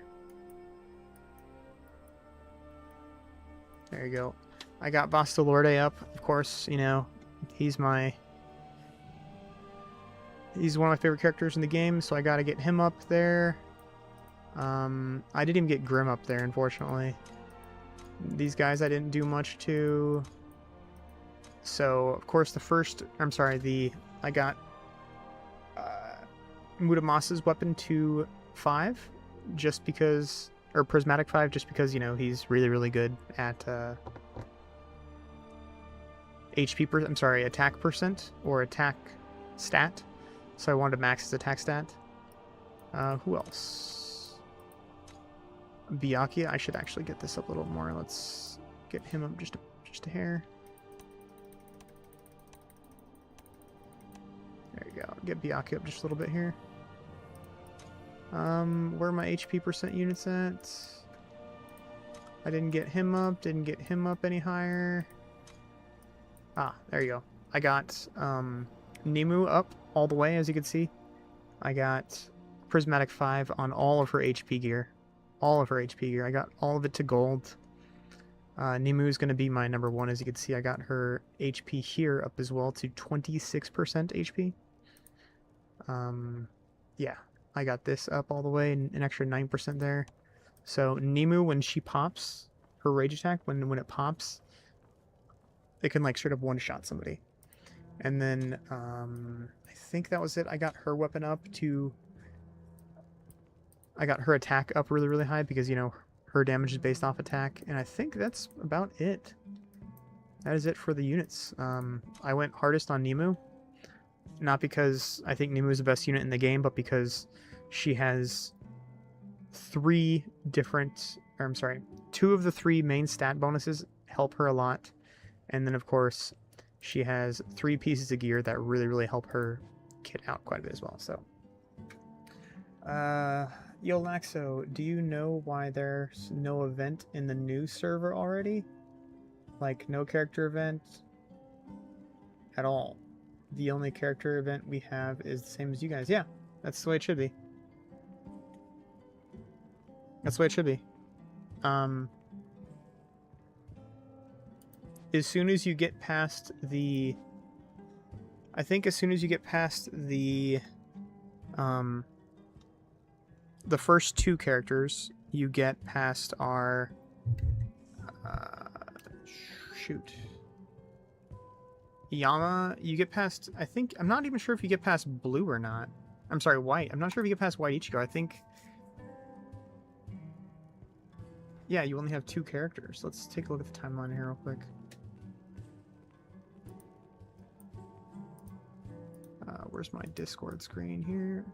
There you go. I got Bastolorde up, of course, you know, he's one of my favorite characters in the game, so I gotta get him up there. I didn't even get Grim up there, unfortunately. These guys I didn't do much to. So, of course, I got Mudamasa's weapon to 5, just because, or Prismatic 5, just because, you know, he's really, really good at, attack percent, or attack stat. So I wanted to max his attack stat. Who else? Byakuya. I should actually get this up a little more. Let's get him up just a hair. There you go. Get Byakuya up just a little bit here. Where are my HP percent units at? I didn't get him up. Didn't get him up any higher. Ah, there you go. I got Nimue up all the way, as you can see. I got Prismatic 5 on all of her HP gear. All of her HP gear. I got all of it to gold. Nimue is going to be my number 1, as you can see. I got her HP here up as well to 26% HP. Yeah, I got this up all the way, an extra 9% there. So Nimue, when she pops, her rage attack, when it pops, it can like straight up one-shot somebody. And then I think that was it. I got her weapon up to... I got her attack up really, really high because, you know, her damage is based off attack. And I think that's about it. That is it for the units. I went hardest on Nimue. Not because I think Nimue is the best unit in the game, but because she has 2 of the 3 main stat bonuses help her a lot. And then, of course, she has 3 pieces of gear that really, really help her kit out quite a bit as well. So, Yo, Laxo, do you know why there's no event in the new server already? Like, no character event at all. The only character event we have is the same as you guys. Yeah, that's the way it should be. That's the way it should be. As soon as you get past the... I think as soon as you get past the first 2 characters, you get past our... shoot. Yama, you get past... I think... I'm not even sure if you get past blue or not. I'm sorry, white. I'm not sure if you get past white Ichigo. I think... Yeah, you only have 2 characters. Let's take a look at the timeline here real quick. Where's my Discord screen here?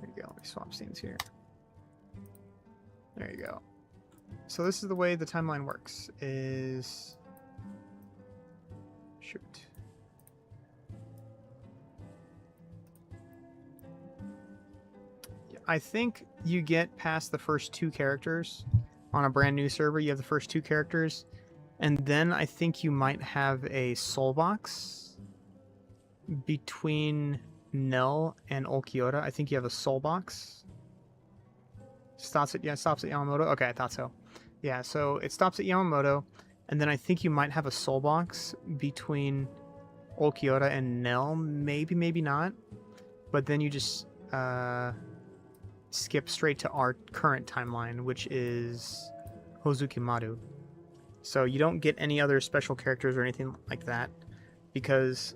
There you go. Let me swap scenes here. There you go. So this is the way the timeline works. Shoot. I think you get past the first 2 characters on a brand new server. You have the first 2 characters. And then I think you might have a soul box between Nell and Ulquiorra, I think you have a soul box. Stops at Yamamoto. Okay, I thought so. Yeah, so it stops at Yamamoto, and then I think you might have a soul box between Ulquiorra and Nell. Maybe not. But then you just skip straight to our current timeline, which is Hozukimaru. So you don't get any other special characters or anything like that, because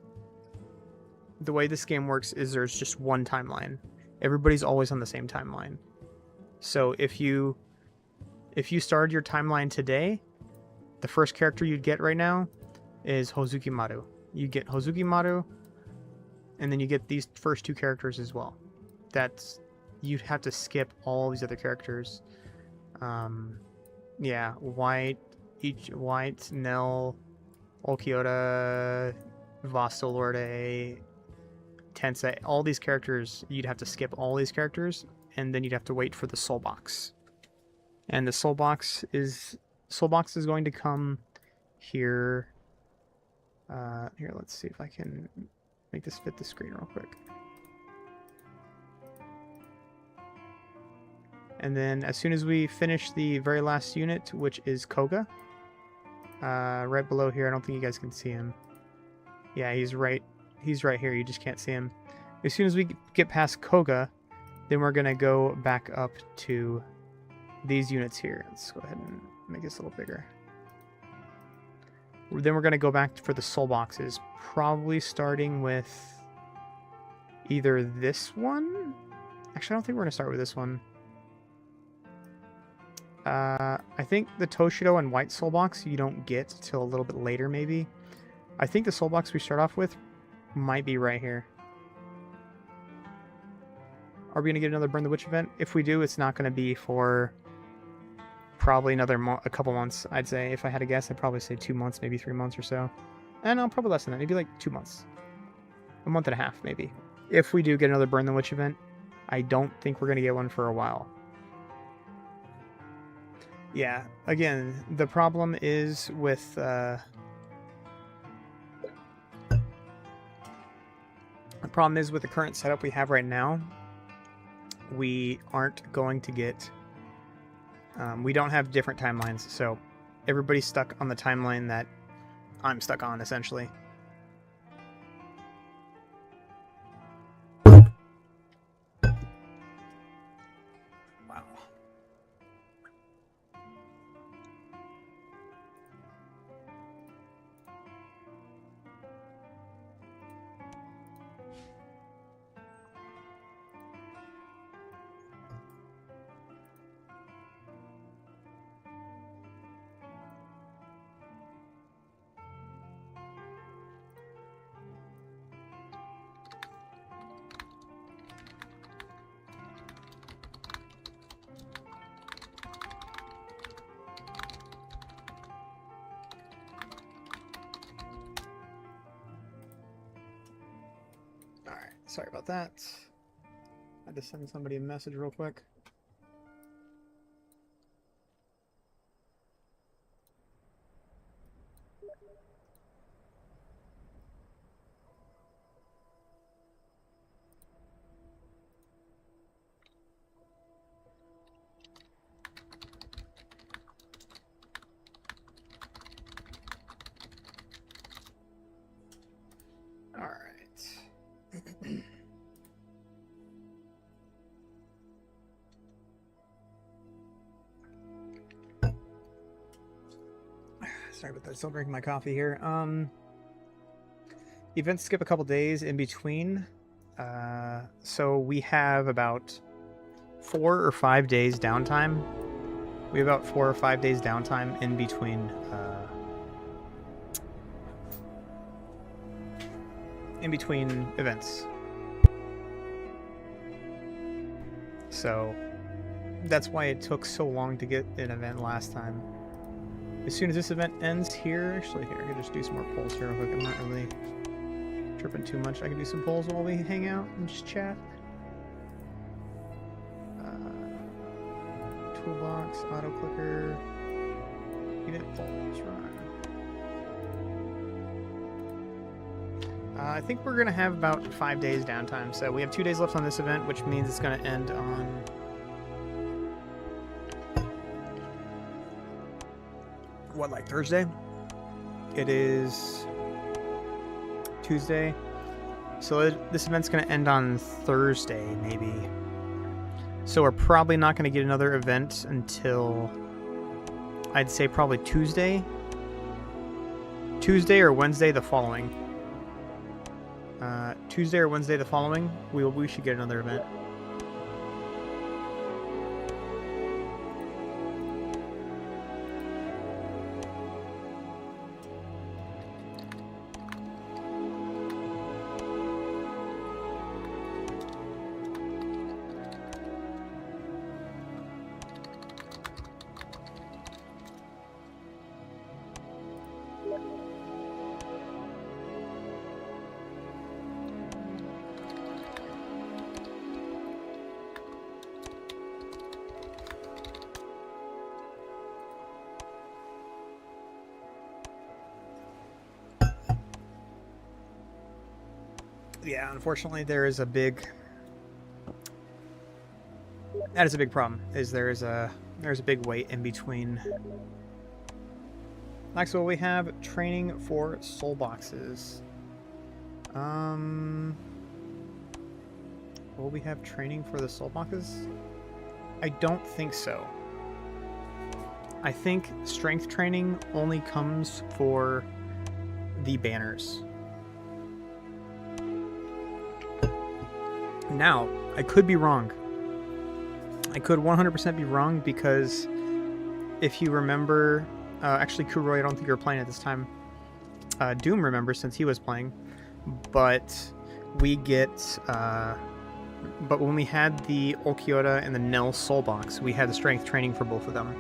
the way this game works is there's just one timeline. Everybody's always on the same timeline. So if you started your timeline today, the first character you'd get right now is Hozukimaru. You get Hozukimaru, and then you get these first two characters as well. You'd have to skip all these other characters. Yeah, White, Nell, Ulquiorra, Vastolorde, Tensei, all these characters, you'd have to skip all these characters, and then you'd have to wait for the soul box. And the soul box is going to come here. Here, let's see if I can make this fit the screen real quick. And then as soon as we finish the very last unit, which is Koga, right below here, I don't think you guys can see him. Yeah, he's right here, you just can't see him. As soon as we get past Koga, then we're gonna go back up to these units here. Let's go ahead and make this a little bigger. Then we're gonna go back for the soul boxes, probably starting with either this one. Actually, I don't think we're gonna start with this one. I think the Toshido and White soul box you don't get till a little bit later, maybe. I think the soul box we start off with might be right here. Are we gonna get another Burn the Witch event? If we do, it's not gonna be for probably a couple months. I'd say, if I had to guess, I'd probably say 2 months, maybe 3 months or so. And no, probably less than that. Maybe like 2 months, a month and a half, maybe. If we do get another Burn the Witch event, I don't think we're gonna get one for a while. Yeah, again, the problem is with the current setup we have right now. We aren't going to get we don't have different timelines, so everybody's stuck on the timeline that I'm stuck on, essentially. Wow. Sorry about that. I had to send somebody a message real quick. All right. Sorry about that. Still drinking my coffee here. Events skip a couple days in between. So we have about 4 or 5 days downtime. We have about 4 or 5 days downtime in between events. So that's why it took so long to get an event last time. As soon as this event ends here, actually here, I can just do some more polls here real quick. I'm not really tripping too much. I can do some polls while we hang out and just chat. Toolbox, auto clicker, unit polls, run. I think we're going to have about 5 days downtime. So we have 2 days left on this event, which means it's going to end on... what, like Thursday? It is Tuesday. So this event's going to end on Thursday, maybe. So we're probably not going to get another event until, I'd say probably Tuesday. Tuesday or Wednesday the following. Tuesday or Wednesday the following, we should get another event. Yeah, unfortunately, there is a big. That is a big problem. There's a big wait in between. Next, what we have training for soul boxes. Will we have training for the soul boxes? I don't think so. I think strength training only comes for the banners. Now, I could be wrong. I could 100% be wrong because if you remember, actually Kuroi, I don't think you were playing at this time. Doom remembers since he was playing, but we get, but when we had the Ulquiorra and the Nell Soul Box, we had the strength training for both of them.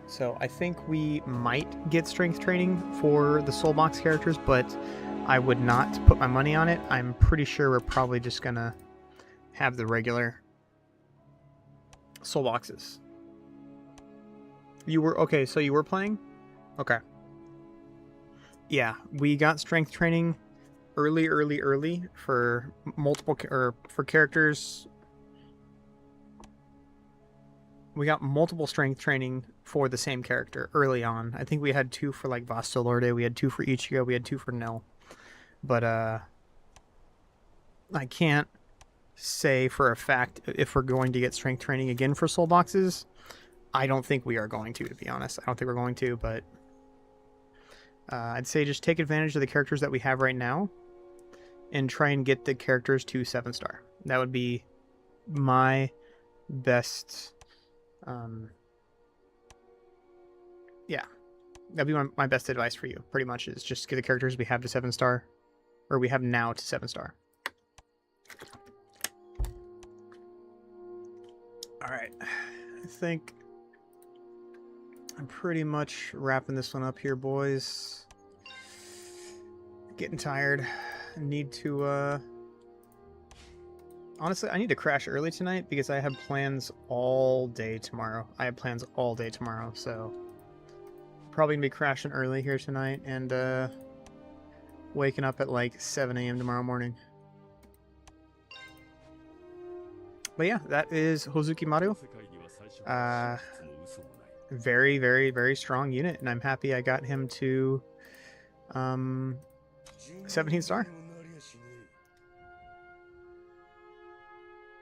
So I think we might get strength training for the Soul Box characters, but I would not put my money on it. I'm pretty sure we're probably just gonna have the regular soul boxes. You were okay, so you were playing? Okay. Yeah, we got strength training early for multiple for characters. We got multiple strength training for the same character early on. I think we had 2 for like Vastolorde, we had 2 for Ichigo, we had 2 for Nell. But I can't say for a fact if we're going to get strength training again for soul boxes. I don't think we are going to be honest. I don't think we're going to, but I'd say just take advantage of the characters that we have right now and try and get the characters to 7-star. That would be my best... yeah. That'd be my best advice for you, pretty much, is just get the characters we have to 7-star. Or we have now to 7-star. Alright. I think I'm pretty much wrapping this one up here, boys. Getting tired. I need to, honestly, I need to crash early tonight because I have plans all day tomorrow. So probably gonna be crashing early here tonight and, waking up at like 7 a.m. tomorrow morning. But yeah, that is Hozukimaru. Very, very, very strong unit, and I'm happy I got him to 17-star.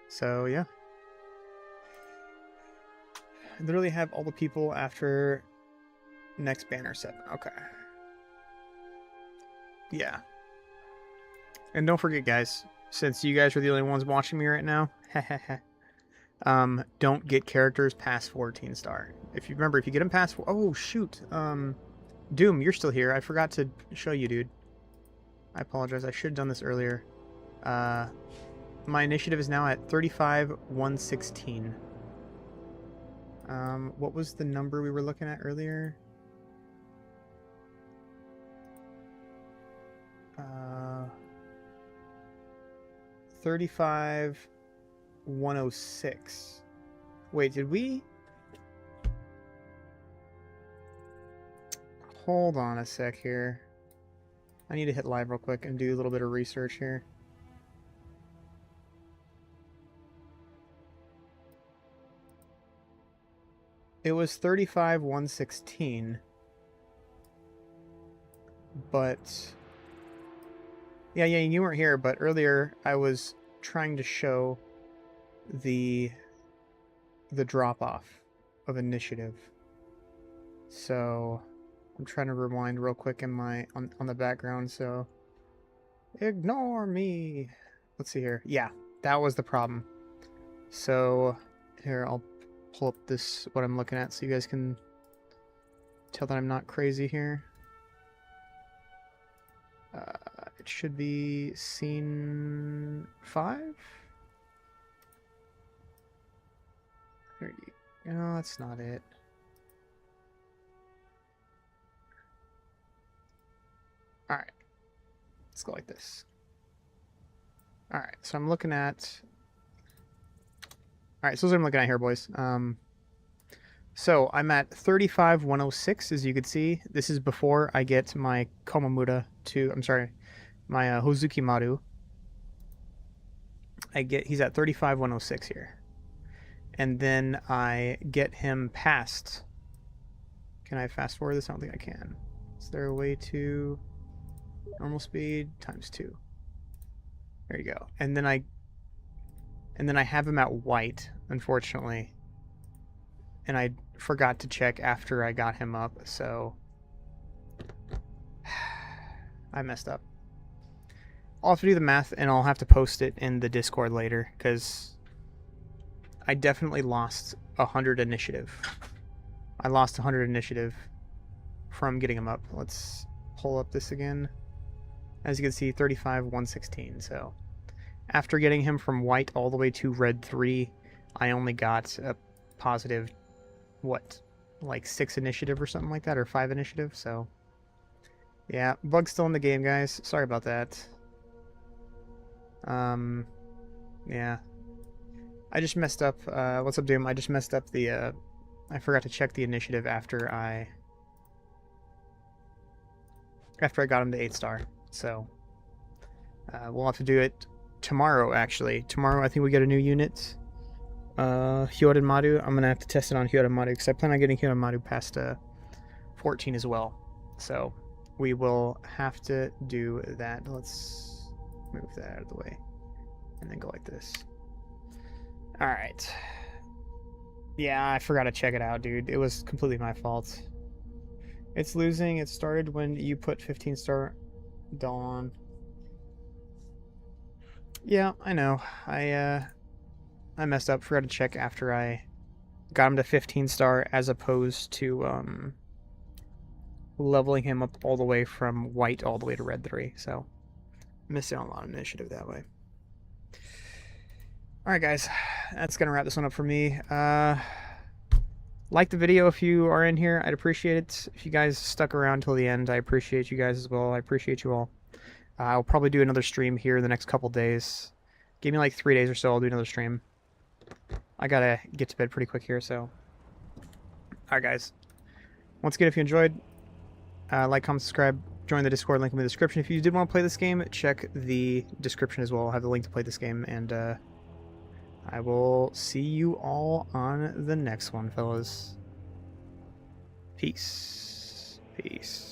So yeah. I literally have all the people after next banner 7. Okay. Yeah. And don't forget, guys, since you guys are the only ones watching me right now, don't get characters past 14-star. If you remember, if you get them past... Oh, shoot. Doom, you're still here. I forgot to show you, dude. I apologize. I should have done this earlier. My initiative is now at 35,116. What was the number we were looking at earlier? 35,106. Wait, did we? Hold on a sec here. I need to hit live real quick and do a little bit of research here. It was 35-116. But yeah, you weren't here, but earlier I was trying to show the drop off of initiative. So I'm trying to rewind real quick in my on the background, so ignore me. Let's see here. Yeah, that was the problem. So here, I'll pull up this what I'm looking at so you guys can tell that I'm not crazy here. It should be scene 5. There you go. No, that's not it. Alright. Let's go like this. Alright, so I'm looking at... Alright, so this is what I'm looking at here, boys. So I'm at 35-106, as you can see. This is before I get my Komamura to... I'm sorry, my Hozukimaru. He's at 35-106 here. And then I get him past... Can I fast forward this? I don't think I can. Is there a way to... Normal speed times 2. There you go. And then I have him at white, unfortunately. And I forgot to check after I got him up, so I messed up. I'll have to do the math, and I'll have to post it in the Discord later, because I definitely lost 100 initiative. I lost 100 initiative from getting him up. Let's pull up this again. As you can see, 35-116, so after getting him from white all the way to red 3, I only got a positive, what, like 6 initiative or something like that, or 5 initiative, so yeah, bug's still in the game, guys. Sorry about that. Yeah. I just messed up, what's up, Doom? I just messed up the, I forgot to check the initiative after I got him to 8-star, so we'll have to do it tomorrow, actually. Tomorrow, I think we get a new unit. Hozukimaru. I'm going to have to test it on Hozukimaru, because I plan on getting Hozukimaru past 14 as well. So, we will have to do that. Let's move that out of the way. And then go like this. Alright. Yeah, I forgot to check it out, dude. It was completely my fault. It's losing. It started when you put 15-star Dawn. Yeah, I know. I messed up. Forgot to check after I got him to 15-star as opposed to leveling him up all the way from white all the way to red 3. So missed out on a lot of initiative that way. Alright guys, that's gonna wrap this one up for me. Like the video if you are in here. I'd appreciate it. If you guys stuck around till the end, I appreciate you guys as well. I appreciate you all. I'll probably do another stream here in the next couple days. Give me like 3 days or so, I'll do another stream. I gotta get to bed pretty quick here, so. Alright guys. Once again, if you enjoyed, like, comment, subscribe, join the Discord, link in the description. If you did want to play this game, check the description as well. I'll have the link to play this game, and I will see you all on the next one, fellas. Peace. Peace.